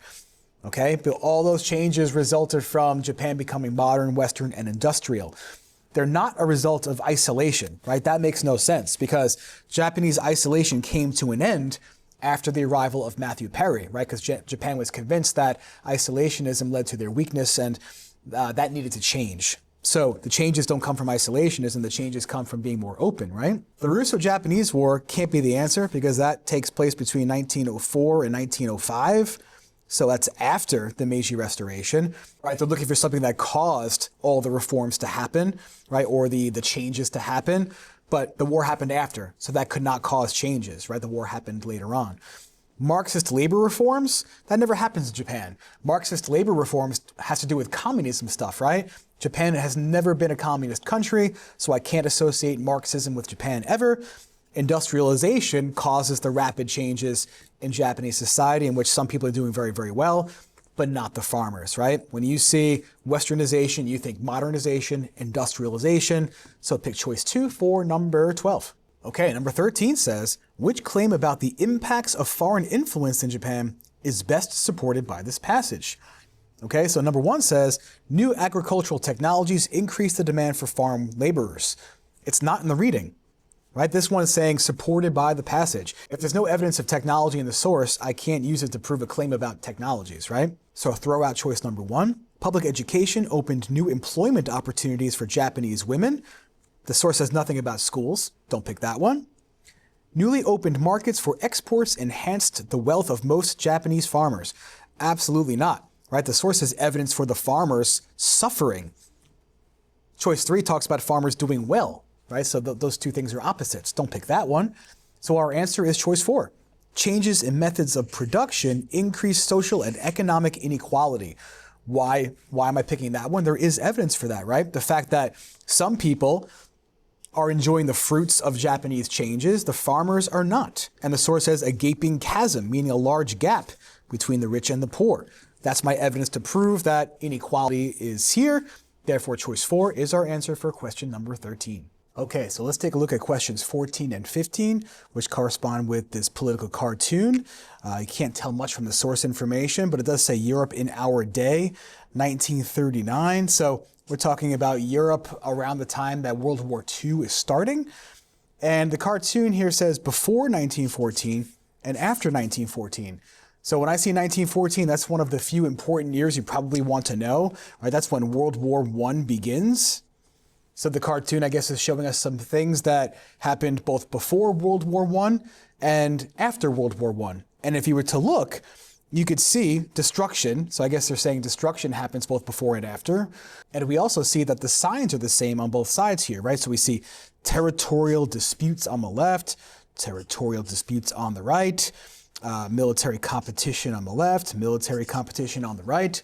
Okay, but all those changes resulted from Japan becoming modern, Western, and industrial. They're not a result of isolation, right? That makes no sense because Japanese isolation came to an end after the arrival of Matthew Perry, right? Because Japan was convinced that isolationism led to their weakness and that needed to change. So the changes don't come from isolationism, the changes come from being more open, right? The Russo-Japanese War can't be the answer because that takes place between 1904 and 1905. So that's after the Meiji Restoration, right? They're looking for something that caused all the reforms to happen, right? Or the changes to happen, but the war happened after, so that could not cause changes, right? The war happened later on. Marxist labor reforms, that never happens in Japan. Marxist labor reforms has to do with communism stuff, right? Japan has never been a communist country, so I can't associate Marxism with Japan ever. Industrialization causes the rapid changes in Japanese society in which some people are doing very, very well, but not the farmers, right? When you see westernization, you think modernization, industrialization. So pick choice 2 for number 12. Okay, number 13 says, which claim about the impacts of foreign influence in Japan is best supported by this passage? Okay, so number 1 says, new agricultural technologies increase the demand for farm laborers. It's not in the reading. Right? This one is saying supported by the passage. If there's no evidence of technology in the source, I can't use it to prove a claim about technologies, right? So throw out choice number 1. Public education opened new employment opportunities for Japanese women. The source says nothing about schools. Don't pick that one. Newly opened markets for exports enhanced the wealth of most Japanese farmers. Absolutely not, right? The source has evidence for the farmers suffering. Choice 3 talks about farmers doing well. Right? So those two things are opposites. Don't pick that one. So our answer is choice 4. Changes in methods of production increase social and economic inequality. Why am I picking that one? There is evidence for that, right? The fact that some people are enjoying the fruits of Japanese changes, the farmers are not. And the source says a gaping chasm, meaning a large gap between the rich and the poor. That's my evidence to prove that inequality is here. Therefore, choice 4 is our answer for question number 13. Okay, so let's take a look at questions 14 and 15, which correspond with this political cartoon. You can't tell much from the source information, but it does say Europe in our day, 1939. So we're talking about Europe around the time that World War II is starting. And the cartoon here says before 1914 and after 1914. So when I see 1914, that's one of the few important years you probably want to know, right? That's when World War I begins. So the cartoon, I guess, is showing us some things that happened both before World War I and after World War I. And if you were to look, you could see destruction. So I guess they're saying destruction happens both before and after. And we also see that the signs are the same on both sides here, right? So we see territorial disputes on the left, territorial disputes on the right, military competition on the left, military competition on the right.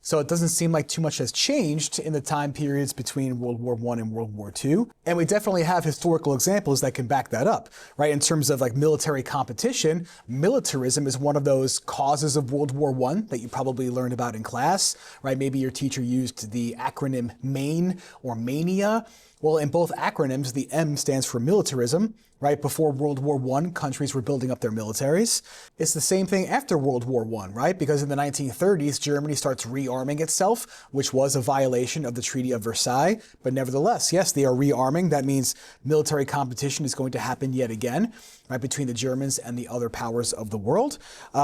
So it doesn't seem like too much has changed in the time periods between World War I and World War II. And we definitely have historical examples that can back that up, right? In terms of like military competition, militarism is one of those causes of World War I that you probably learned about in class, right? Maybe your teacher used the acronym MAIN or MANIA. Well, in both acronyms, the M stands for militarism, right? Before World War I, countries were building up their militaries. It's the same thing after World War I, right? Because in the 1930s, Germany starts rearming itself, which was a violation of the Treaty of Versailles. But nevertheless, yes, they are rearming. That means military competition is going to happen yet again, right, between the Germans and the other powers of the world.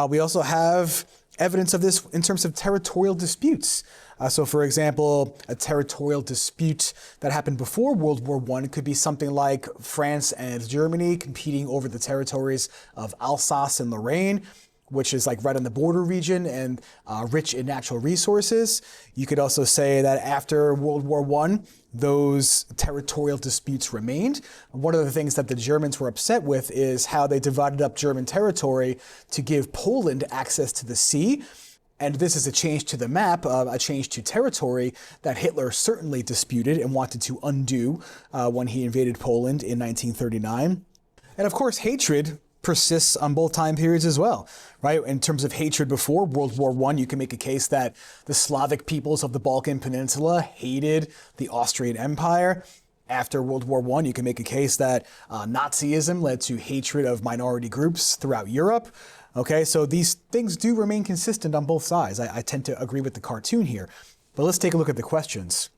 We also have evidence of this in terms of territorial disputes. So for example, a territorial dispute that happened before World War I could be something like France and Germany competing over the territories of Alsace and Lorraine, which is like right on the border region and rich in natural resources. You could also say that after World War I, those territorial disputes remained. One of the things that the Germans were upset with is how they divided up German territory to give Poland access to the sea. And this is a change to the map, a change to territory that Hitler certainly disputed and wanted to undo when he invaded Poland in 1939. And of course, hatred persists on both time periods as well, right? In terms of hatred before World War I, you can make a case that the Slavic peoples of the Balkan Peninsula hated the Austrian Empire. After World War I, you can make a case that Nazism led to hatred of minority groups throughout Europe. Okay, so these things do remain consistent on both sides. I tend to agree with the cartoon here. But let's take a look at the questions.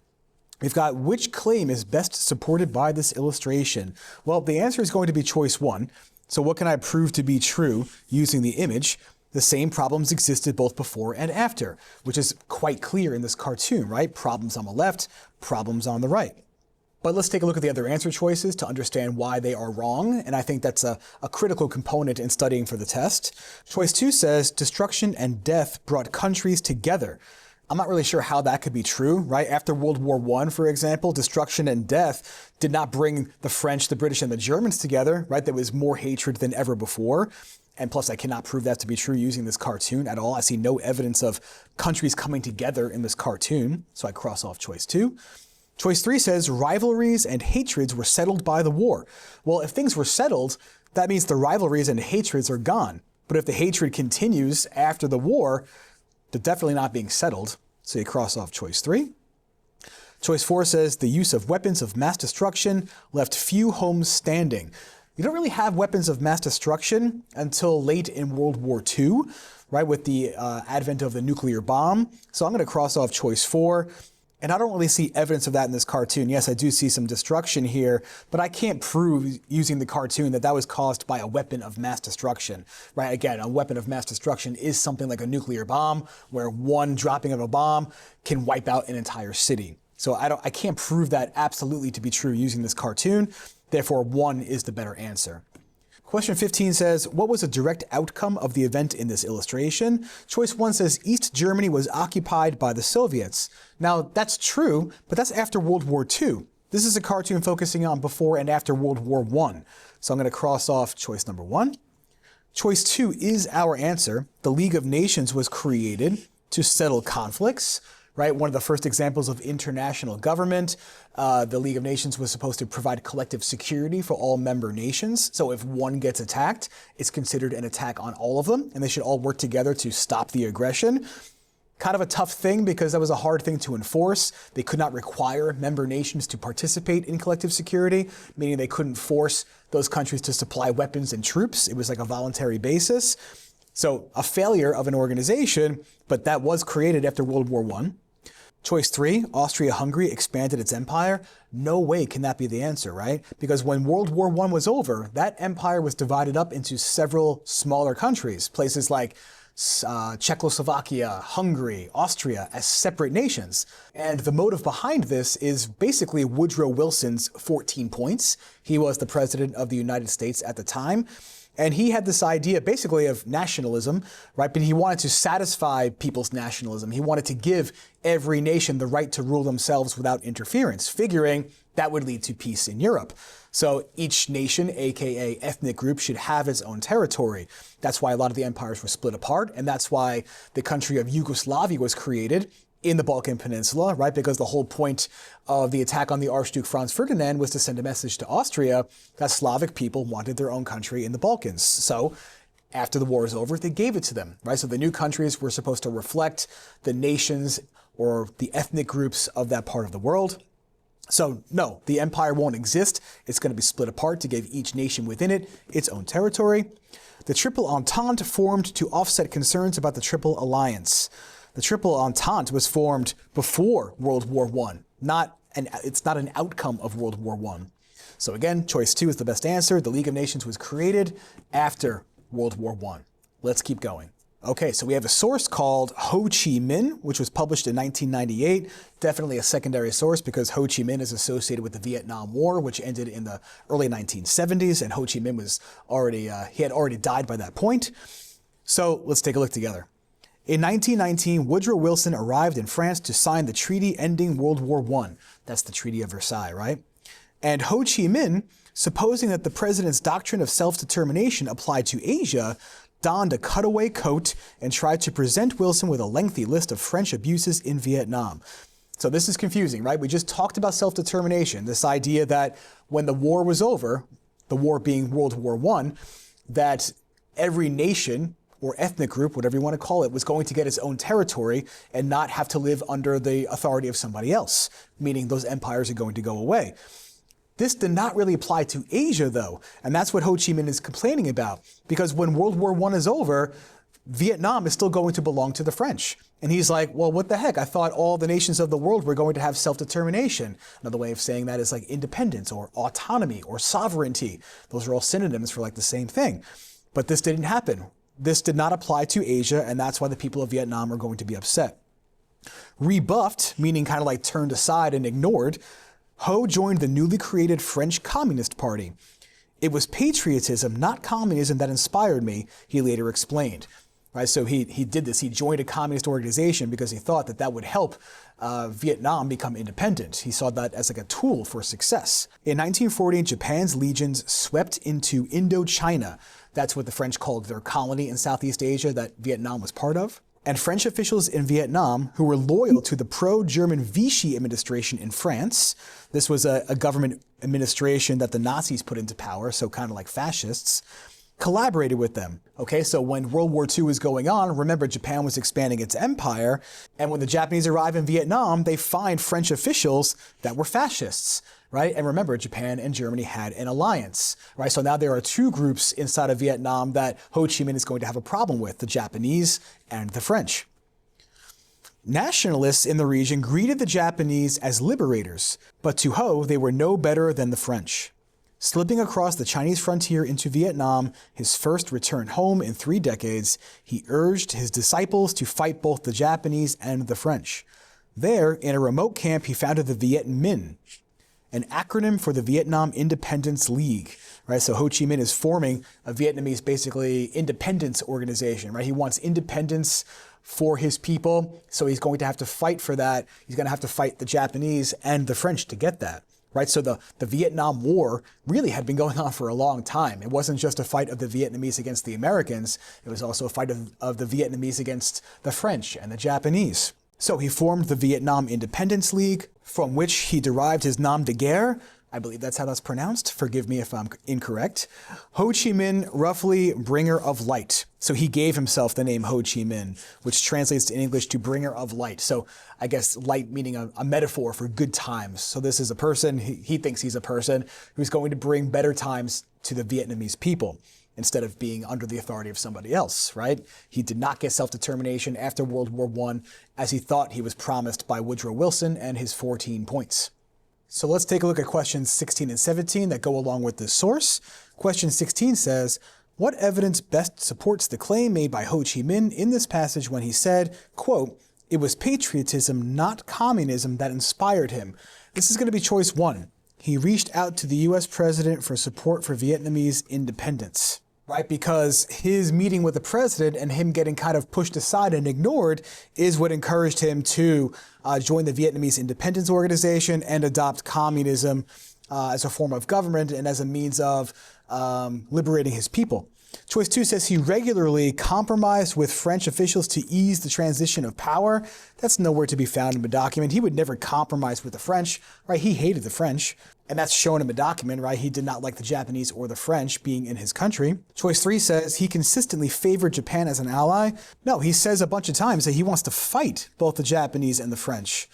We've got, which claim is best supported by this illustration? Well, the answer is going to be choice 1. So what can I prove to be true using the image? The same problems existed both before and after, which is quite clear in this cartoon, right? Problems on the left, problems on the right. But let's take a look at the other answer choices to understand why they are wrong, and I think that's a critical component in studying for the test. Choice 2 says, destruction and death brought countries together. I'm not really sure how that could be true, right? After World War I, for example, destruction and death did not bring the French, the British, and the Germans together, right? There was more hatred than ever before. And plus, I cannot prove that to be true using this cartoon at all. I see no evidence of countries coming together in this cartoon, so I cross off choice 2. Choice 3 says rivalries and hatreds were settled by the war. Well, if things were settled, that means the rivalries and hatreds are gone. But if the hatred continues after the war, they're definitely not being settled. So you cross off choice 3. Choice 4 says the use of weapons of mass destruction left few homes standing. You don't really have weapons of mass destruction until late in World War II, right, with the advent of the nuclear bomb. So I'm going to cross off choice 4. And I don't really see evidence of that in this cartoon. Yes, I do see some destruction here, but I can't prove using the cartoon that that was caused by a weapon of mass destruction, right? Again, a weapon of mass destruction is something like a nuclear bomb, where one dropping of a bomb can wipe out an entire city. So I can't prove that absolutely to be true using this cartoon. Therefore, 1 is the better answer. Question 15 says, what was a direct outcome of the event in this illustration? Choice 1 says East Germany was occupied by the Soviets. Now, that's true, but that's after World War II. This is a cartoon focusing on before and after World War I. So I'm going to cross off choice number 1. Choice 2 is our answer. The League of Nations was created to settle conflicts, right? One of the first examples of international government. The League of Nations was supposed to provide collective security for all member nations. So if one gets attacked, it's considered an attack on all of them, and they should all work together to stop the aggression. Kind of a tough thing because that was a hard thing to enforce. They could not require member nations to participate in collective security, meaning they couldn't force those countries to supply weapons and troops. It was like a voluntary basis. So a failure of an organization, but that was created after World War I. Choice 3, Austria-Hungary expanded its empire. No way can that be the answer, right? Because when World War I was over, that empire was divided up into several smaller countries. Places like Czechoslovakia, Hungary, Austria as separate nations. And the motive behind this is basically Woodrow Wilson's 14 points. He was the president of the United States at the time. And he had this idea basically of nationalism, right? But he wanted to satisfy people's nationalism. He wanted to give every nation the right to rule themselves without interference, figuring that would lead to peace in Europe. So each nation, aka ethnic group, should have its own territory. That's why a lot of the empires were split apart, and that's why the country of Yugoslavia was created in the Balkan Peninsula, right? Because the whole point of the attack on the Archduke Franz Ferdinand was to send a message to Austria that Slavic people wanted their own country in the Balkans. So after the war was over, they gave it to them, right? So the new countries were supposed to reflect the nations or the ethnic groups of that part of the world. So no, the empire won't exist. It's going to be split apart to give each nation within it its own territory. The Triple Entente formed to offset concerns about the Triple Alliance. The Triple Entente was formed before World War I. It's not an outcome of World War I. So again, choice 2 is the best answer. The League of Nations was created after World War I. Let's keep going. Okay, so we have a source called Ho Chi Minh, which was published in 1998. Definitely a secondary source because Ho Chi Minh is associated with the Vietnam War, which ended in the early 1970s, and Ho Chi Minh was he had already died by that point. So let's take a look together. In 1919, Woodrow Wilson arrived in France to sign the treaty ending World War I. That's the Treaty of Versailles, right? And Ho Chi Minh, supposing that the president's doctrine of self-determination applied to Asia, donned a cutaway coat and tried to present Wilson with a lengthy list of French abuses in Vietnam. So this is confusing, right? We just talked about self-determination, this idea that when the war was over, the war being World War I, that every nation or ethnic group, whatever you want to call it, was going to get its own territory and not have to live under the authority of somebody else, meaning those empires are going to go away. This did not really apply to Asia, though, and that's what Ho Chi Minh is complaining about, because when World War I is over, Vietnam is still going to belong to the French. And he's like, well, what the heck? I thought all the nations of the world were going to have self-determination. Another way of saying that is like independence or autonomy or sovereignty. Those are all synonyms for like the same thing. But this didn't happen. This did not apply to Asia, and that's why the people of Vietnam are going to be upset. Rebuffed, meaning kind of like turned aside and ignored, Ho joined the newly created French Communist Party. It was patriotism, not communism, that inspired me, he later explained. Right, so he did this. He joined a communist organization because he thought that would help Vietnam become independent. He saw that as like a tool for success. In 1940, Japan's legions swept into Indochina. That's what the French called their colony in Southeast Asia that Vietnam was part of. And French officials in Vietnam who were loyal to the pro-German Vichy administration in France, this was a government administration that the Nazis put into power, so kind of like fascists, collaborated with them. Okay, so when World War II was going on, remember Japan was expanding its empire, and when the Japanese arrive in Vietnam, they find French officials that were fascists, right? And remember, Japan and Germany had an alliance, right? So now there are two groups inside of Vietnam that Ho Chi Minh is going to have a problem with, the Japanese and the French. Nationalists in the region greeted the Japanese as liberators, but to Ho, they were no better than the French. Slipping across the Chinese frontier into Vietnam, his first return home in 3 decades, he urged his disciples to fight both the Japanese and the French. There, in a remote camp, he founded the Viet Minh, an acronym for the Vietnam Independence League. Right, so Ho Chi Minh is forming a Vietnamese, basically, independence organization. Right, he wants independence for his people, so he's going to have to fight for that. He's going to have to fight the Japanese and the French to get that. Right, so the Vietnam War really had been going on for a long time. It wasn't just a fight of the Vietnamese against the Americans. It was also a fight of the Vietnamese against the French and the Japanese. So he formed the Vietnam Independence League, from which he derived his nom de guerre. I believe that's how that's pronounced. Forgive me if I'm incorrect. Ho Chi Minh, roughly bringer of light. So he gave himself the name Ho Chi Minh, which translates in English to bringer of light. So I guess light meaning a metaphor for good times. So this is a person, he thinks he's a person who's going to bring better times to the Vietnamese people instead of being under the authority of somebody else, right? He did not get self-determination after World War I as he thought he was promised by Woodrow Wilson and his 14 points. So let's take a look at questions 16 and 17 that go along with this source. Question 16 says, What evidence best supports the claim made by Ho Chi Minh in this passage when he said, quote, "It was patriotism, not communism, that inspired him"? This is going to be choice 1. He reached out to the US president for support for Vietnamese independence, right? Because his meeting with the president and him getting kind of pushed aside and ignored is what encouraged him to join the Vietnamese Independence Organization and adopt communism as a form of government and as a means of liberating his people. Choice 2 says he regularly compromised with French officials to ease the transition of power. That's nowhere to be found in the document. He would never compromise with the French, right? He hated the French, and that's shown in the document, right? He did not like the Japanese or the French being in his country. Choice 3 says he consistently favored Japan as an ally. No, he says a bunch of times that he wants to fight both the Japanese and the French,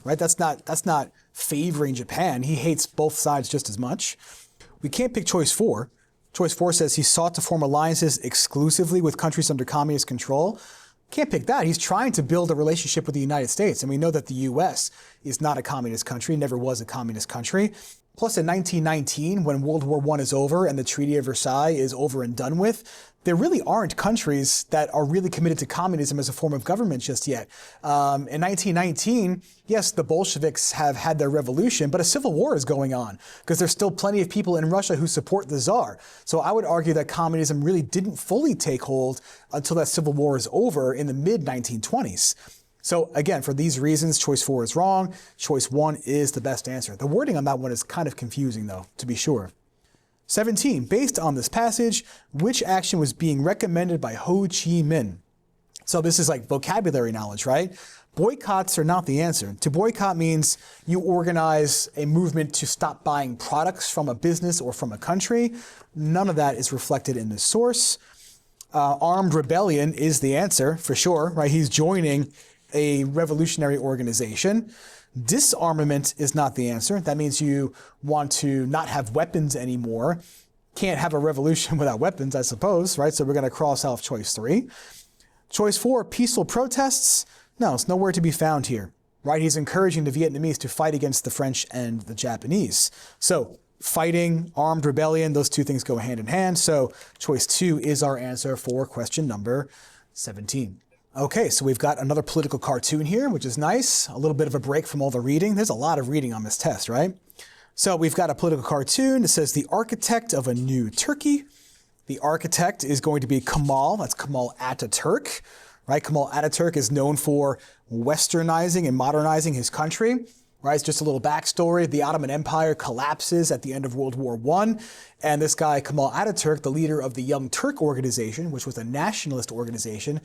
right? That's not favoring Japan. He hates both sides just as much. We can't pick choice 4. Choice 4 says he sought to form alliances exclusively with countries under communist control. Can't pick that. He's trying to build a relationship with the United States. And we know that the US is not a communist country, never was a communist country. Plus, in 1919, when World War I is over and the Treaty of Versailles is over and done with, there really aren't countries that are really committed to communism as a form of government just yet. In 1919, yes, the Bolsheviks have had their revolution, but a civil war is going on because there's still plenty of people in Russia who support the Tsar. So I would argue that communism really didn't fully take hold until that civil war is over in the mid-1920s. So again, for these reasons, choice 4 is wrong. Choice 1 is the best answer. The wording on that one is kind of confusing though, to be sure. 17, based on this passage, which action was being recommended by Ho Chi Minh? So this is like vocabulary knowledge, right? Boycotts are not the answer. To boycott means you organize a movement to stop buying products from a business or from a country. None of that is reflected in this source. Armed rebellion is the answer for sure, right? He's joining a revolutionary organization. Disarmament is not the answer. That means you want to not have weapons anymore. Can't have a revolution without weapons, I suppose, right? So we're going to cross off choice 3. Choice 4, peaceful protests. No, it's nowhere to be found here, right? He's encouraging the Vietnamese to fight against the French and the Japanese. So fighting, armed rebellion, those two things go hand in hand. So choice 2 is our answer for question number 17. Okay, so we've got another political cartoon here, which is nice. A little bit of a break from all the reading. There's a lot of reading on this test, right? So we've got a political cartoon that says the architect of a new Turkey. The architect is going to be Kemal. That's Kemal Ataturk, right? Kemal Ataturk is known for westernizing and modernizing his country, right? It's just a little backstory. The Ottoman Empire collapses at the end of World War I. And this guy, Kemal Ataturk, the leader of the Young Turk organization, which was a nationalist organization,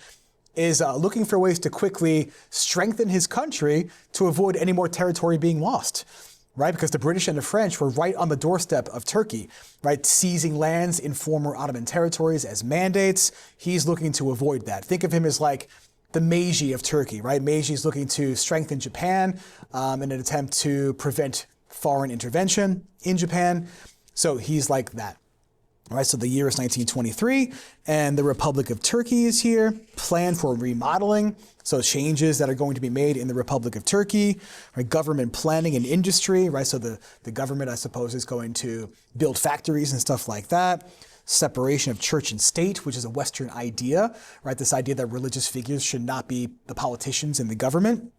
is looking for ways to quickly strengthen his country to avoid any more territory being lost, right? Because the British and the French were right on the doorstep of Turkey, right? Seizing lands in former Ottoman territories as mandates. He's looking to avoid that. Think of him as like the Meiji of Turkey, right? Meiji is looking to strengthen Japan in an attempt to prevent foreign intervention in Japan. So he's like that. All right, so the year is 1923, and the Republic of Turkey is here. Plan for remodeling, so changes that are going to be made in the Republic of Turkey. Right, government planning and industry, right? So the government, I suppose, is going to build factories and stuff like that. Separation of church and state, which is a Western idea, right? This idea that religious figures should not be the politicians in the government.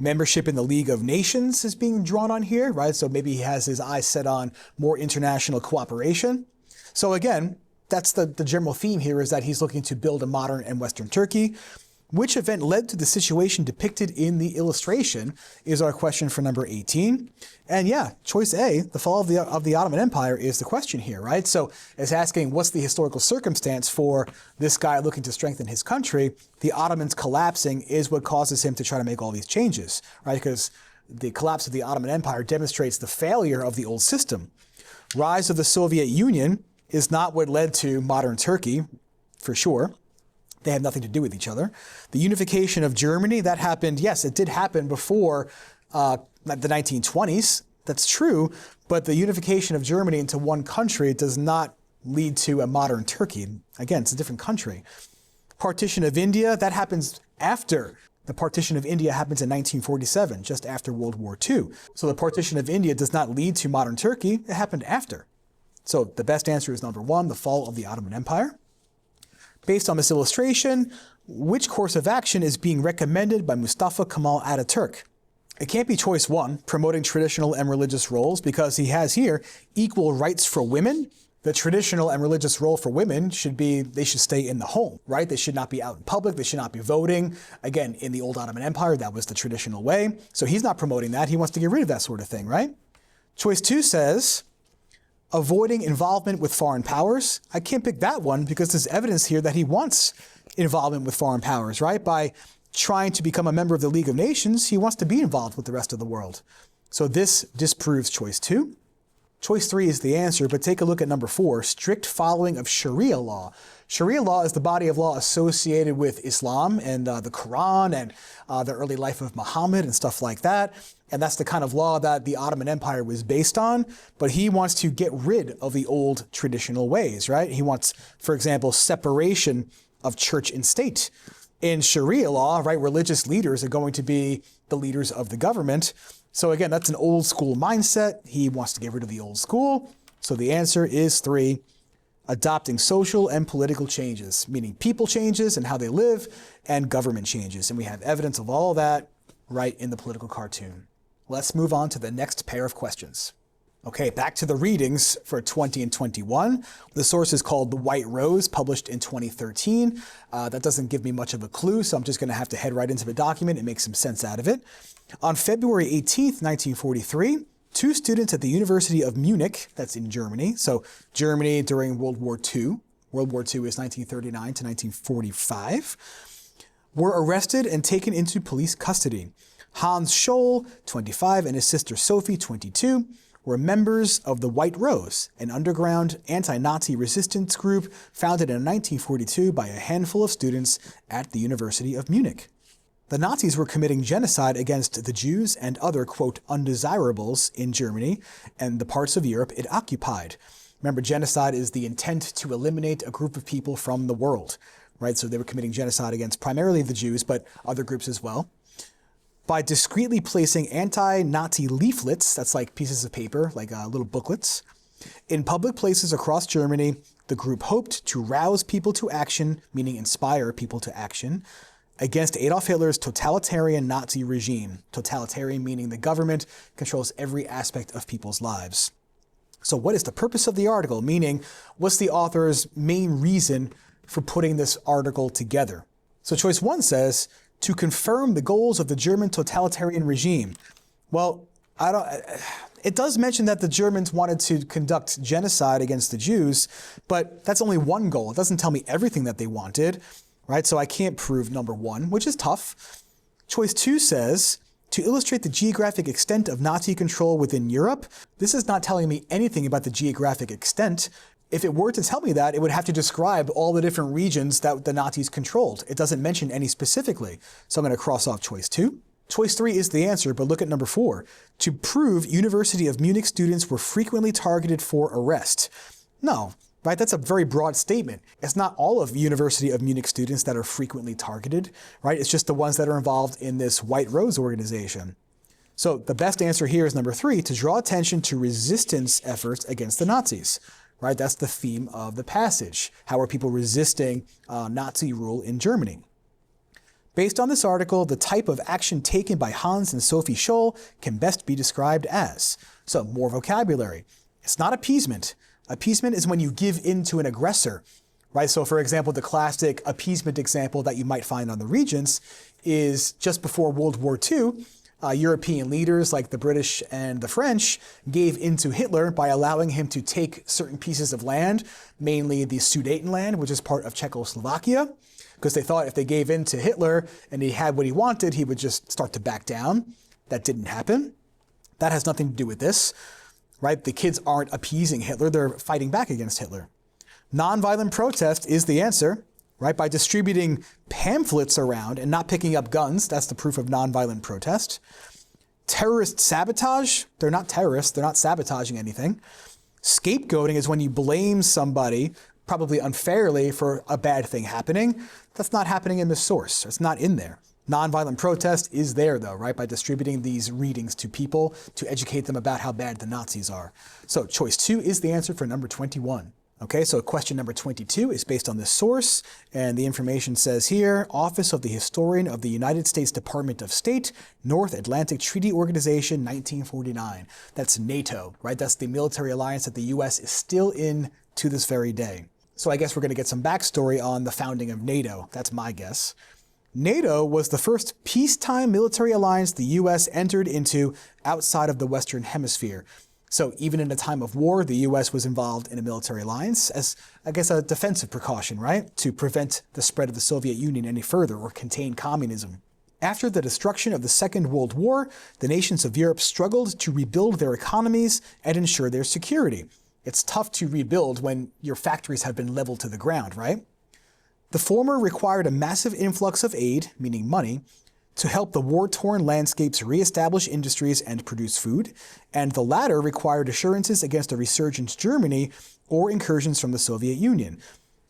Membership in the League of Nations is being drawn on here, right? So maybe he has his eyes set on more international cooperation. So again, that's the general theme here, is that he's looking to build a modern and Western Turkey. Which event led to the situation depicted in the illustration is our question for number 18. And yeah, choice A, the fall of the Ottoman Empire, is the question here, right? So it's asking what's the historical circumstance for this guy looking to strengthen his country. The Ottomans collapsing is what causes him to try to make all these changes, right? Because the collapse of the Ottoman Empire demonstrates the failure of the old system. Rise of the Soviet Union is not what led to modern Turkey, for sure. They have nothing to do with each other. The unification of Germany, that happened, yes, it did happen before the 1920s. That's true, but the unification of Germany into one country does not lead to a modern Turkey. Again, it's a different country. Partition of India, that happens after. The partition of India happens in 1947, just after World War II. So the partition of India does not lead to modern Turkey, it happened after. So the best answer is number 1, the fall of the Ottoman Empire. Based on this illustration, which course of action is being recommended by Mustafa Kemal Ataturk? It can't be choice 1, promoting traditional and religious roles, because he has here equal rights for women. The traditional and religious role for women should be, they should stay in the home, right? They should not be out in public. They should not be voting. Again, in the old Ottoman Empire, that was the traditional way. So he's not promoting that. He wants to get rid of that sort of thing, right? Choice 2 says, avoiding involvement with foreign powers. I can't pick that one because there's evidence here that he wants involvement with foreign powers, right? By trying to become a member of the League of Nations, he wants to be involved with the rest of the world. So this disproves choice 2. Choice 3 is the answer, but take a look at number 4, strict following of Sharia law. Sharia law is the body of law associated with Islam and the Quran and the early life of Muhammad and stuff like that. And that's the kind of law that the Ottoman Empire was based on. But he wants to get rid of the old traditional ways, right? He wants, for example, separation of church and state. In Sharia law, right, religious leaders are going to be the leaders of the government. So again, that's an old school mindset. He wants to get rid of the old school. So the answer is 3, adopting social and political changes, meaning people changes and how they live, and government changes. And we have evidence of all that right in the political cartoon. Let's move on to the next pair of questions. Okay, back to the readings for 20 and 21. The source is called The White Rose, published in 2013. That doesn't give me much of a clue, so I'm just going to have to head right into the document and make some sense out of it. On February 18th, 1943, 2 students at the University of Munich, that's in Germany, so Germany during World War II, World War II is 1939 to 1945, were arrested and taken into police custody. Hans Scholl, 25, and his sister Sophie, 22, were members of the White Rose, an underground anti-Nazi resistance group founded in 1942 by a handful of students at the University of Munich. The Nazis were committing genocide against the Jews and other, quote, undesirables in Germany and the parts of Europe it occupied. Remember, genocide is the intent to eliminate a group of people from the world, right? So they were committing genocide against primarily the Jews, but other groups as well. By discreetly placing anti-Nazi leaflets, that's like pieces of paper, like little booklets, in public places across Germany, the group hoped to rouse people to action, meaning inspire people to action, against Adolf Hitler's totalitarian Nazi regime. Totalitarian meaning the government controls every aspect of people's lives. So what is the purpose of the article? Meaning, what's the author's main reason for putting this article together? So choice 1 says, to confirm the goals of the German totalitarian regime. Well, it does mention that the Germans wanted to conduct genocide against the Jews, but that's only one goal. It doesn't tell me everything that they wanted, right? So I can't prove number 1, which is tough. Choice 2 says, to illustrate the geographic extent of Nazi control within Europe. This is not telling me anything about the geographic extent. If it were to tell me that, it would have to describe all the different regions that the Nazis controlled. It doesn't mention any specifically. So I'm going to cross off choice 2. Choice 3 is the answer, but look at number 4. To prove University of Munich students were frequently targeted for arrest. No, right? That's a very broad statement. It's not all of University of Munich students that are frequently targeted, right? It's just the ones that are involved in this White Rose organization. So the best answer here is number 3, to draw attention to resistance efforts against the Nazis. Right, that's the theme of the passage. How are people resisting Nazi rule in Germany? Based on this article, the type of action taken by Hans and Sophie Scholl can best be described as. So more vocabulary. It's not appeasement. Appeasement is when you give in to an aggressor. Right? So for example, the classic appeasement example that you might find on the Regents is just before World War II, European leaders like the British and the French gave in to Hitler by allowing him to take certain pieces of land, mainly the Sudetenland, which is part of Czechoslovakia, because they thought if they gave in to Hitler and he had what he wanted, he would just start to back down. That didn't happen. That has nothing to do with this, right? The kids aren't appeasing Hitler, they're fighting back against Hitler. Nonviolent protest is the answer. Right, by distributing pamphlets around and not picking up guns, that's the proof of nonviolent protest. Terrorist sabotage, they're not terrorists, they're not sabotaging anything. Scapegoating is when you blame somebody, probably unfairly, for a bad thing happening. That's not happening in the source, it's not in there. Nonviolent protest is there though, right? By distributing these readings to people to educate them about how bad the Nazis are. So choice 2 is the answer for number 21. Okay, so question number 22 is based on this source, and the information says here, Office of the Historian of the United States Department of State, North Atlantic Treaty Organization, 1949. That's NATO, right? That's the military alliance that the US is still in to this very day. So I guess we're going to get some backstory on the founding of NATO. That's my guess. NATO was the first peacetime military alliance the US entered into outside of the Western Hemisphere. So even in a time of war, the US was involved in a military alliance as, I guess, a defensive precaution, right? To prevent the spread of the Soviet Union any further or contain communism. After the destruction of the Second World War, the nations of Europe struggled to rebuild their economies and ensure their security. It's tough to rebuild when your factories have been leveled to the ground, right? The former required a massive influx of aid, meaning money, to help the war-torn landscapes reestablish industries and produce food, and the latter required assurances against a resurgent Germany or incursions from the Soviet Union.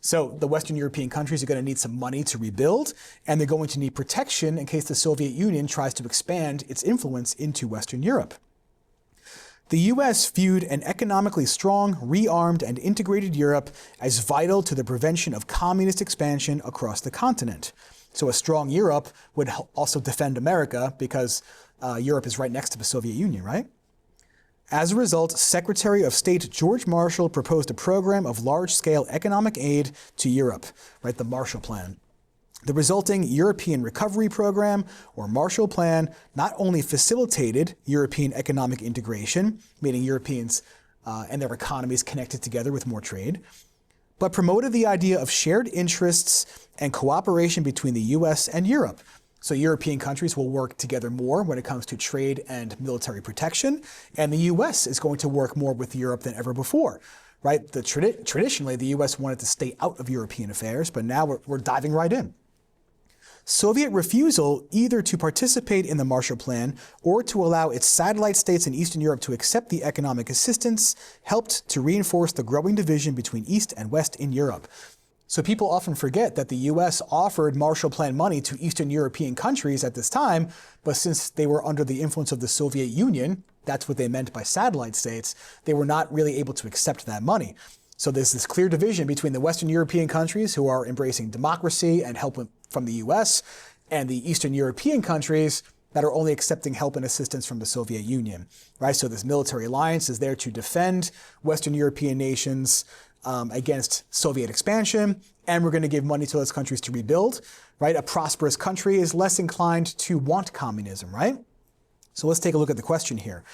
So the Western European countries are going to need some money to rebuild, and they're going to need protection in case the Soviet Union tries to expand its influence into Western Europe. The US viewed an economically strong, rearmed, and integrated Europe as vital to the prevention of communist expansion across the continent. So a strong Europe would also defend America because Europe is right next to the Soviet Union, right? As a result, Secretary of State George Marshall proposed a program of large-scale economic aid to Europe, right? The Marshall Plan. The resulting European Recovery Program, or Marshall Plan, not only facilitated European economic integration, meaning Europeans and their economies connected together with more trade, but promoted the idea of shared interests and cooperation between the US and Europe. So European countries will work together more when it comes to trade and military protection, and the US is going to work more with Europe than ever before, right? Traditionally, the US wanted to stay out of European affairs, but now we're diving right in. Soviet refusal either to participate in the Marshall Plan or to allow its satellite states in Eastern Europe to accept the economic assistance helped to reinforce the growing division between East and West in Europe. So people often forget that the US offered Marshall Plan money to Eastern European countries at this time, but since they were under the influence of the Soviet Union, that's what they meant by satellite states, they were not really able to accept that money. So there's this clear division between the Western European countries who are embracing democracy and help from the US and the Eastern European countries that are only accepting help and assistance from the Soviet Union, right? So this military alliance is there to defend Western European nations against Soviet expansion, and we're going to give money to those countries to rebuild, right? A prosperous country is less inclined to want communism, right? So let's take a look at the question here.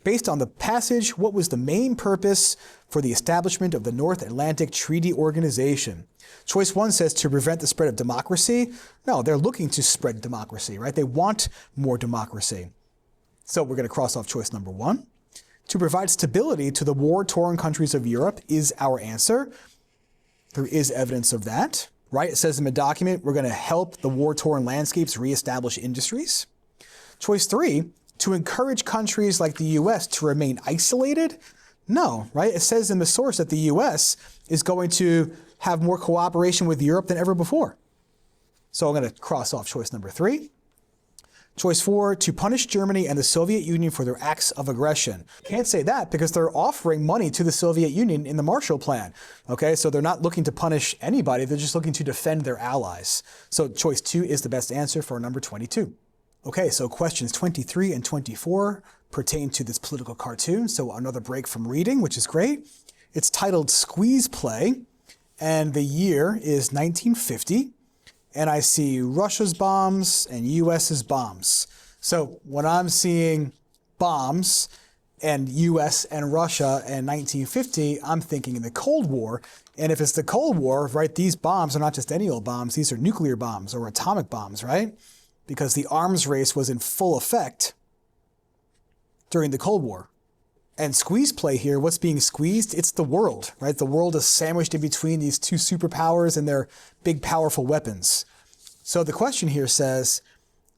Based on the passage, what was the main purpose for the establishment of the North Atlantic Treaty Organization? Choice 1 says to prevent the spread of democracy. No, they're looking to spread democracy, right? They want more democracy. So we're going to cross off choice number 1. To provide stability to the war-torn countries of Europe is our answer. There is evidence of that, right? It says in the document, we're going to help the war-torn landscapes reestablish industries. Choice 3, to encourage countries like the US to remain isolated? No, right? It says in the source that the US is going to have more cooperation with Europe than ever before. So I'm going to cross off choice number 3. Choice 4, to punish Germany and the Soviet Union for their acts of aggression. Can't say that because they're offering money to the Soviet Union in the Marshall Plan. Okay, so they're not looking to punish anybody, they're just looking to defend their allies. So choice 2 is the best answer for number 22. Okay, so questions 23 and 24 pertain to this political cartoon, so another break from reading, which is great. It's titled Squeeze Play, and the year is 1950, and I see Russia's bombs and US's bombs. So when I'm seeing bombs and US and Russia in 1950, I'm thinking in the Cold War, and if it's the Cold War, right, these bombs are not just any old bombs, these are nuclear bombs or atomic bombs, right? Because the arms race was in full effect during the Cold War. And squeeze play here, what's being squeezed? It's the world, right? The world is sandwiched in between these two superpowers and their big, powerful weapons. So the question here says,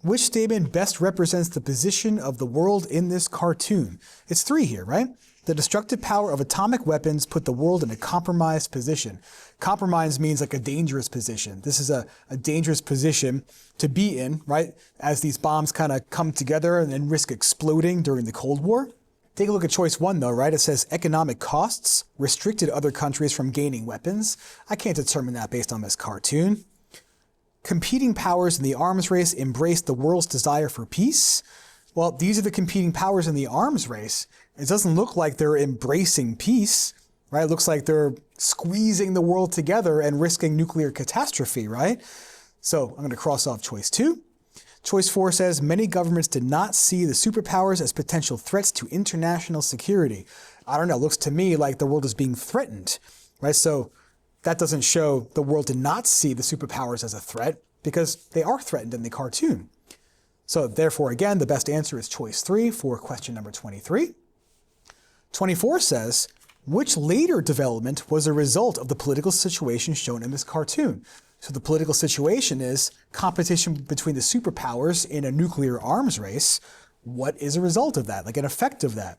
which statement best represents the position of the world in this cartoon? It's 3 here, right? The destructive power of atomic weapons put the world in a compromised position. Compromise means like a dangerous position. This is a dangerous position to be in, right? As these bombs kind of come together and then risk exploding during the Cold War. Take a look at choice 1 though, right? It says economic costs restricted other countries from gaining weapons. I can't determine that based on this cartoon. Competing powers in the arms race embraced the world's desire for peace. Well, these are the competing powers in the arms race. It doesn't look like they're embracing peace, right? It looks like they're squeezing the world together and risking nuclear catastrophe, right? So I'm going to cross off choice 2. Choice 4 says many governments did not see the superpowers as potential threats to international security. I don't know, it looks to me like the world is being threatened, right? So that doesn't show the world did not see the superpowers as a threat because they are threatened in the cartoon. So therefore, again, the best answer is choice 3 for question number 23. 24 says, which later development was a result of the political situation shown in this cartoon? So the political situation is competition between the superpowers in a nuclear arms race. What is a result of that, like an effect of that?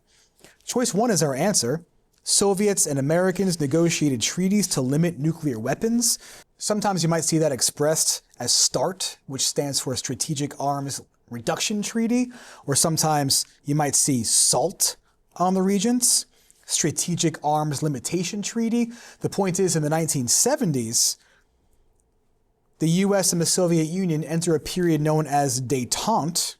Choice 1 is our answer. Soviets and Americans negotiated treaties to limit nuclear weapons. Sometimes you might see that expressed as START, which stands for Strategic Arms Reduction Treaty, or sometimes you might see SALT on the regions, Strategic Arms Limitation Treaty. The point is, in the 1970s, the US and the Soviet Union enter a period known as détente,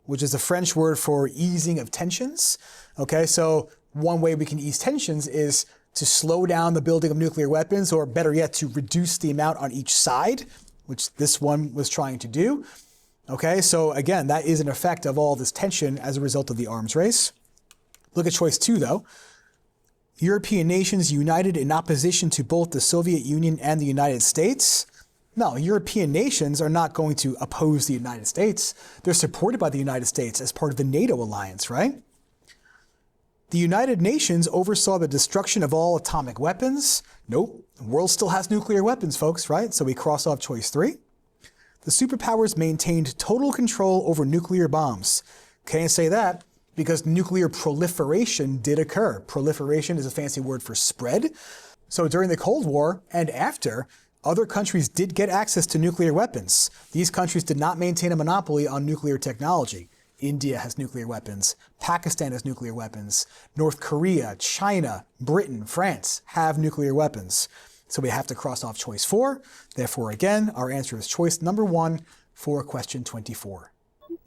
which is a French word for easing of tensions. Okay, so one way we can ease tensions is to slow down the building of nuclear weapons, or better yet, to reduce the amount on each side, which this one was trying to do. Okay, so again, that is an effect of all this tension as a result of the arms race. Look at choice 2 though. European nations united in opposition to both the Soviet Union and the United States. No, European nations are not going to oppose the United States. They're supported by the United States as part of the NATO alliance, right? The United Nations oversaw the destruction of all atomic weapons. Nope, the world still has nuclear weapons, folks, right? So we cross off choice 3. The superpowers maintained total control over nuclear bombs. Can't say that because nuclear proliferation did occur. Proliferation is a fancy word for spread. So during the Cold War and after, other countries did get access to nuclear weapons. These countries did not maintain a monopoly on nuclear technology. India has nuclear weapons. Pakistan has nuclear weapons. North Korea, China, Britain, France have nuclear weapons. So we have to cross off choice 4. Therefore, again, our answer is choice number 1 for question 24.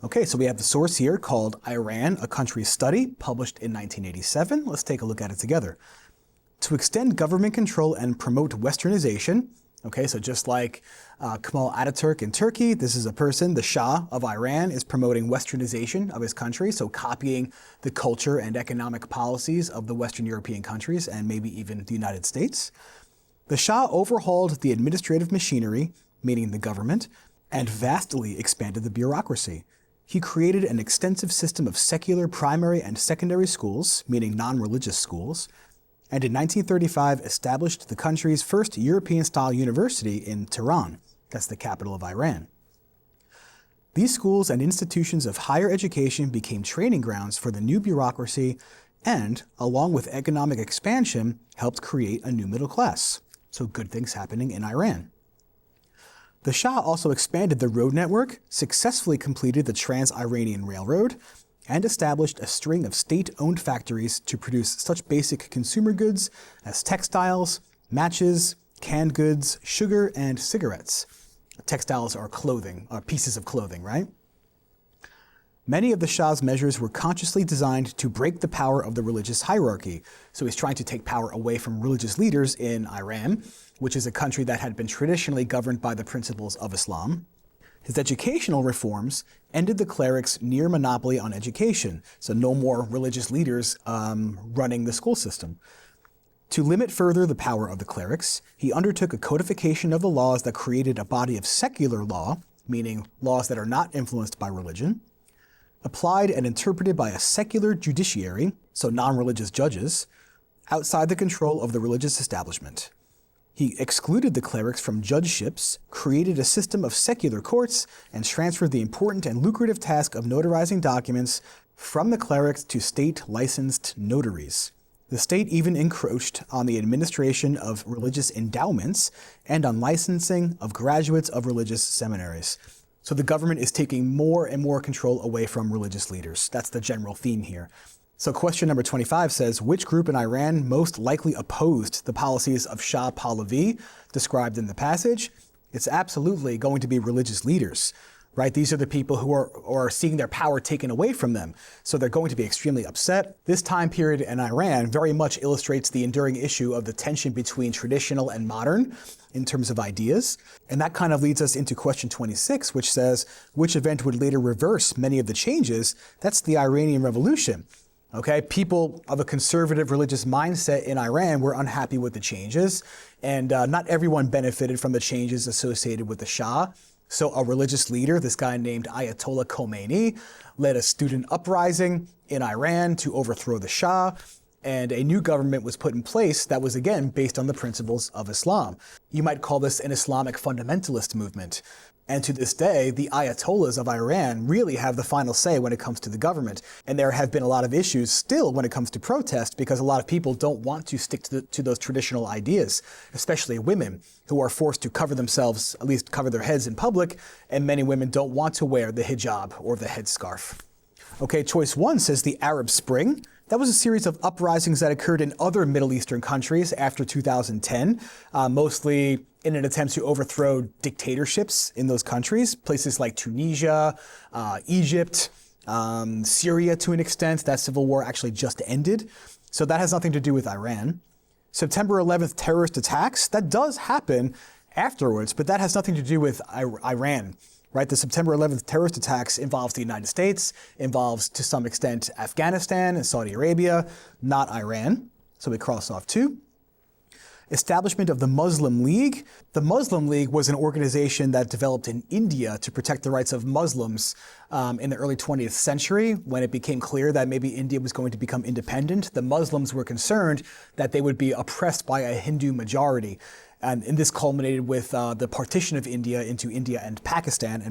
Okay, so we have the source here called Iran, a Country's Study, published in 1987. Let's take a look at it together. To extend government control and promote westernization. Okay, so just like Kemal Ataturk in Turkey, this is a person, the Shah of Iran, is promoting westernization of his country, so copying the culture and economic policies of the Western European countries and maybe even the United States. The Shah overhauled the administrative machinery, meaning the government, and vastly expanded the bureaucracy. He created an extensive system of secular primary and secondary schools, meaning non-religious schools, and in 1935 established the country's first European-style university in Tehran. That's the capital of Iran. These schools and institutions of higher education became training grounds for the new bureaucracy and, along with economic expansion, helped create a new middle class. So good things happening in Iran. The Shah also expanded the road network, successfully completed the Trans-Iranian Railroad, and established a string of state-owned factories to produce such basic consumer goods as textiles, matches, canned goods, sugar, and cigarettes. Textiles are clothing, pieces of clothing, right? Many of the Shah's measures were consciously designed to break the power of the religious hierarchy. So he's trying to take power away from religious leaders in Iran, which is a country that had been traditionally governed by the principles of Islam. His educational reforms ended the clerics' near monopoly on education, so no more religious leaders running the school system. To limit further the power of the clerics, he undertook a codification of the laws that created a body of secular law, meaning laws that are not influenced by religion, applied and interpreted by a secular judiciary, so non-religious judges, outside the control of the religious establishment. He excluded the clerics from judgeships, created a system of secular courts, and transferred the important and lucrative task of notarizing documents from the clerics to state-licensed notaries. The state even encroached on the administration of religious endowments and on licensing of graduates of religious seminaries. So the government is taking more and more control away from religious leaders. That's the general theme here. So question number 25 says, which group in Iran most likely opposed the policies of Shah Pahlavi described in the passage? It's absolutely going to be religious leaders, right? These are the people who are seeing their power taken away from them. So they're going to be extremely upset. This time period in Iran very much illustrates the enduring issue of the tension between traditional and modern in terms of ideas. And that kind of leads us into question 26, which says, which event would later reverse many of the changes? That's the Iranian Revolution. Okay, people of a conservative religious mindset in Iran were unhappy with the changes, and not everyone benefited from the changes associated with the Shah. So a religious leader, this guy named Ayatollah Khomeini, led a student uprising in Iran to overthrow the Shah, and a new government was put in place that was, again, based on the principles of Islam. You might call this an Islamic fundamentalist movement. And to this day, the Ayatollahs of Iran really have the final say when it comes to the government. And there have been a lot of issues still when it comes to protest because a lot of people don't want to stick to those traditional ideas, especially women who are forced to cover themselves, at least cover their heads in public, and many women don't want to wear the hijab or the headscarf. Okay, choice 1 says the Arab Spring. That was a series of uprisings that occurred in other Middle Eastern countries after 2010, mostly in an attempt to overthrow dictatorships in those countries, places like Tunisia, Egypt, Syria to an extent. That civil war actually just ended. So that has nothing to do with Iran. September 11th terrorist attacks, that does happen afterwards, but that has nothing to do with Iran. Right, the September 11th terrorist attacks involves the United States, involves to some extent Afghanistan and Saudi Arabia, not Iran. So we cross off 2. Establishment of the Muslim League. The Muslim League was an organization that developed in India to protect the rights of Muslims in the early 20th century. When it became clear that maybe India was going to become independent, the Muslims were concerned that they would be oppressed by a Hindu majority. And this culminated with the partition of India into India and Pakistan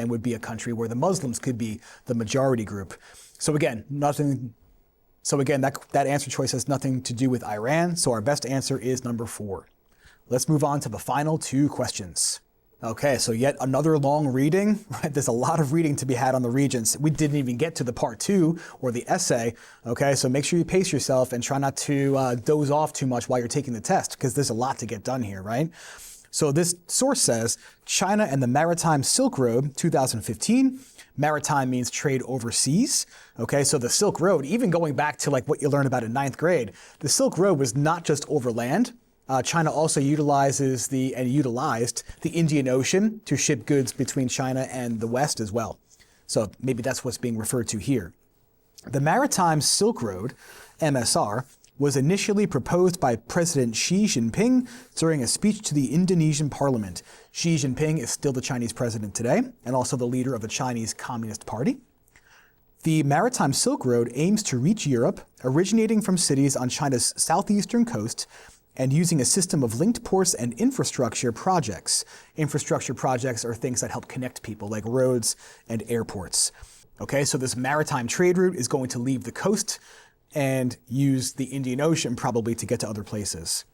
would be a country where the Muslims could be the majority group. So again, that answer choice has nothing to do with Iran, so our best answer is number 4. Let's move on to the final 2 questions. Okay, so yet another long reading, right? There's a lot of reading to be had on the regents. We didn't even get to the part 2 or the essay, okay? So make sure you pace yourself and try not to doze off too much while you're taking the test because there's a lot to get done here, right? So this source says, China and the Maritime Silk Road, 2015. Maritime means trade overseas, okay? So the Silk Road, even going back to like what you learned about in 9th grade, the Silk Road was not just overland. China also utilized the Indian Ocean to ship goods between China and the West as well. So maybe that's what's being referred to here. The Maritime Silk Road, MSR, was initially proposed by President Xi Jinping during a speech to the Indonesian parliament. Xi Jinping is still the Chinese president today and also the leader of the Chinese Communist Party. The Maritime Silk Road aims to reach Europe, originating from cities on China's southeastern coast and using a system of linked ports and infrastructure projects. Infrastructure projects are things that help connect people, like roads and airports. Okay, so this maritime trade route is going to leave the coast and use the Indian Ocean probably to get to other places.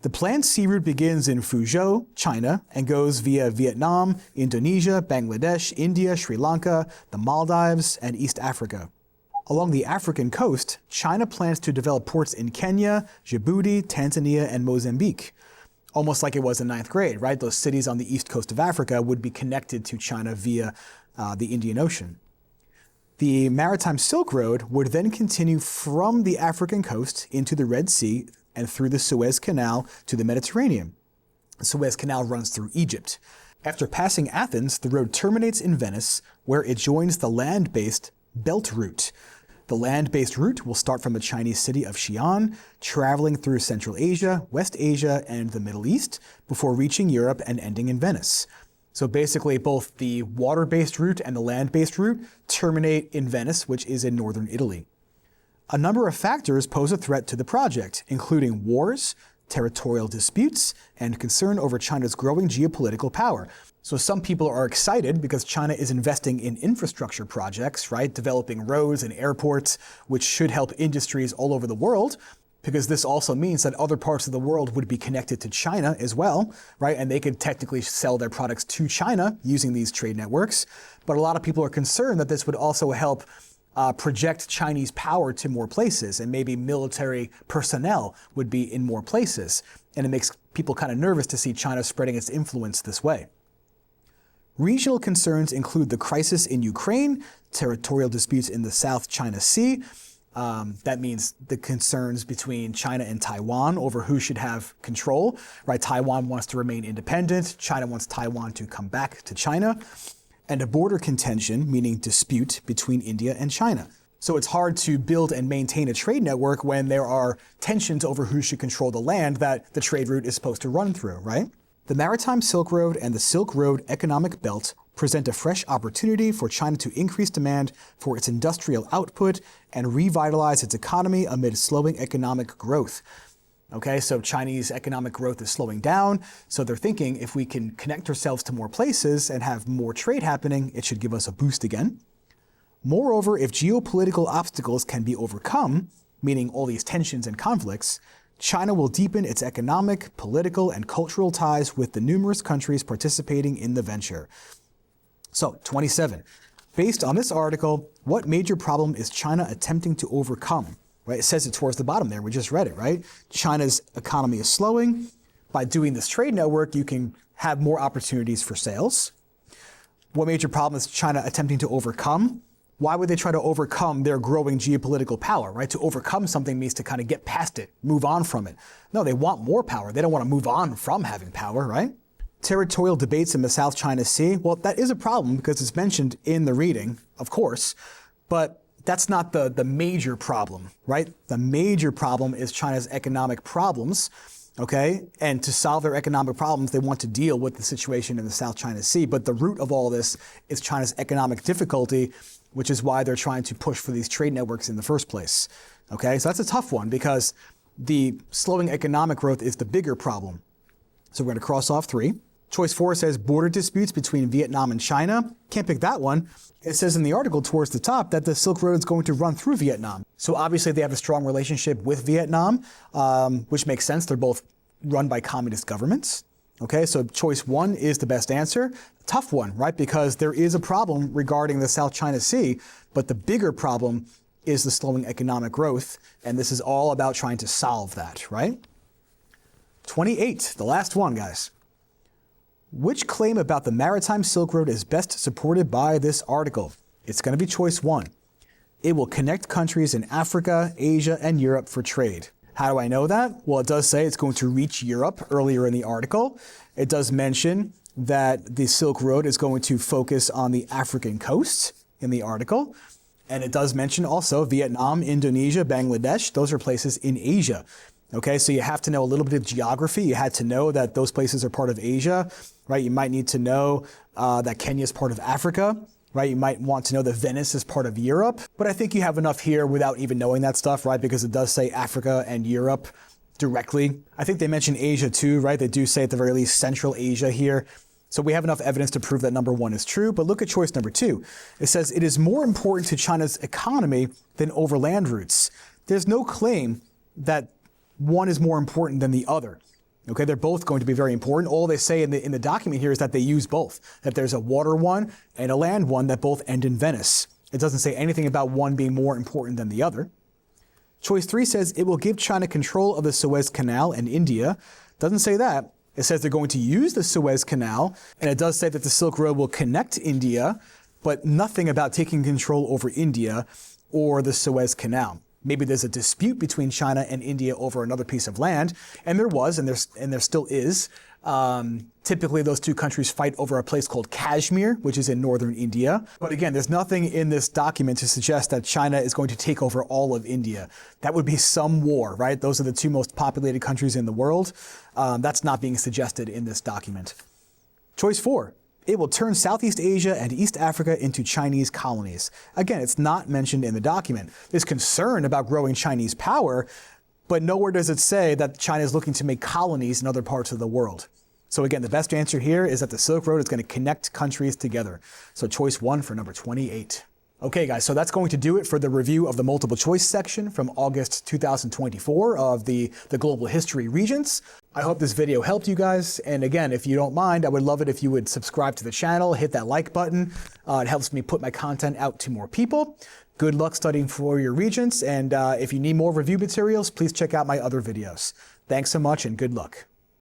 The planned sea route begins in Fuzhou, China, and goes via Vietnam, Indonesia, Bangladesh, India, Sri Lanka, the Maldives, and East Africa. Along the African coast, China plans to develop ports in Kenya, Djibouti, Tanzania, and Mozambique. Almost like it was in 9th grade, right? Those cities on the east coast of Africa would be connected to China via the Indian Ocean. The Maritime Silk Road would then continue from the African coast into the Red Sea and through the Suez Canal to the Mediterranean. The Suez Canal runs through Egypt. After passing Athens, the road terminates in Venice, where it joins the land-based Belt Route. The land-based route will start from the Chinese city of Xi'an, traveling through Central Asia, West Asia, and the Middle East, before reaching Europe and ending in Venice. So basically, both the water-based route and the land-based route terminate in Venice, which is in northern Italy. A number of factors pose a threat to the project, including wars, territorial disputes, and concern over China's growing geopolitical power. So some people are excited because China is investing in infrastructure projects, right? Developing roads and airports, which should help industries all over the world, because this also means that other parts of the world would be connected to China as well, right? And they could technically sell their products to China using these trade networks. But a lot of people are concerned that this would also help project Chinese power to more places, and maybe military personnel would be in more places. And it makes people kind of nervous to see China spreading its influence this way. Regional concerns include the crisis in Ukraine, territorial disputes in the South China Sea. That means the concerns between China and Taiwan over who should have control, right? Taiwan wants to remain independent. China wants Taiwan to come back to China. And a border contention, meaning dispute between India and China. So it's hard to build and maintain a trade network when there are tensions over who should control the land that the trade route is supposed to run through, right? The Maritime Silk Road and the Silk Road Economic Belt present a fresh opportunity for China to increase demand for its industrial output and revitalize its economy amid slowing economic growth. Okay, so Chinese economic growth is slowing down, so they're thinking if we can connect ourselves to more places and have more trade happening, it should give us a boost again. Moreover, if geopolitical obstacles can be overcome, meaning all these tensions and conflicts, China will deepen its economic, political, and cultural ties with the numerous countries participating in the venture. So, 27. Based on this article, what major problem is China attempting to overcome? Right? It says it towards the bottom there. We just read it, right? China's economy is slowing. By doing this trade network, you can have more opportunities for sales. What major problem is China attempting to overcome? Why would they try to overcome their growing geopolitical power, right? To overcome something means to kind of get past it, move on from it. No, they want more power. They don't want to move on from having power, right? Territorial debates in the South China Sea. Well, that is a problem because it's mentioned in the reading, of course, but that's not the major problem, right? The major problem is China's economic problems, okay? And to solve their economic problems, they want to deal with the situation in the South China Sea. But the root of all this is China's economic difficulty, which is why they're trying to push for these trade networks in the first place. Okay, so that's a tough one because the slowing economic growth is the bigger problem. So we're going to cross off 3. Choice 4 says border disputes between Vietnam and China. Can't pick that one. It says in the article towards the top that the Silk Road is going to run through Vietnam. So obviously they have a strong relationship with Vietnam, which makes sense. They're both run by communist governments. Okay, so choice 1 is the best answer. Tough one, right? Because there is a problem regarding the South China Sea, but the bigger problem is the slowing economic growth, and this is all about trying to solve that, right? 28, the last one, guys. Which claim about the Maritime Silk Road is best supported by this article? It's going to be choice 1. It will connect countries in Africa, Asia, and Europe for trade. How do I know that? Well, it does say it's going to reach Europe earlier in the article. It does mention that the Silk Road is going to focus on the African coast in the article. And it does mention also Vietnam, Indonesia, Bangladesh. Those are places in Asia. Okay, so you have to know a little bit of geography. You had to know that those places are part of Asia, right? You might need to know that Kenya is part of Africa. Right, you might want to know that Venice is part of Europe, but I think you have enough here without even knowing that stuff, right? Because it does say Africa and Europe directly. I think they mention Asia too, right? They do say at the very least Central Asia here. So we have enough evidence to prove that number 1 is true, but look at choice number 2. It says it is more important to China's economy than overland routes. There's no claim that one is more important than the other. Okay, they're both going to be very important. All they say in the document here is that they use both, that there's a water one and a land one that both end in Venice. It doesn't say anything about one being more important than the other. Choice 3 says it will give China control of the Suez Canal and India. Doesn't say that. It says they're going to use the Suez Canal, and it does say that the Silk Road will connect India, but nothing about taking control over India or the Suez Canal. Maybe there's a dispute between China and India over another piece of land, and there was, and there still is. Typically, those two countries fight over a place called Kashmir, which is in northern India. But again, there's nothing in this document to suggest that China is going to take over all of India. That would be some war, right? Those are the 2 most populated countries in the world. That's not being suggested in this document. Choice 4. It will turn Southeast Asia and East Africa into Chinese colonies. Again, it's not mentioned in the document. This concern about growing Chinese power, but nowhere does it say that China is looking to make colonies in other parts of the world. So again, the best answer here is that the Silk Road is going to connect countries together. So choice 1 for number 28. Okay guys, so that's going to do it for the review of the multiple choice section from August 2024 of the Global History Regents. I hope this video helped you guys, and again, if you don't mind, I would love it if you would subscribe to the channel, hit that like button. It helps me put my content out to more people. Good luck studying for your Regents, and if you need more review materials, please check out my other videos. Thanks so much and good luck.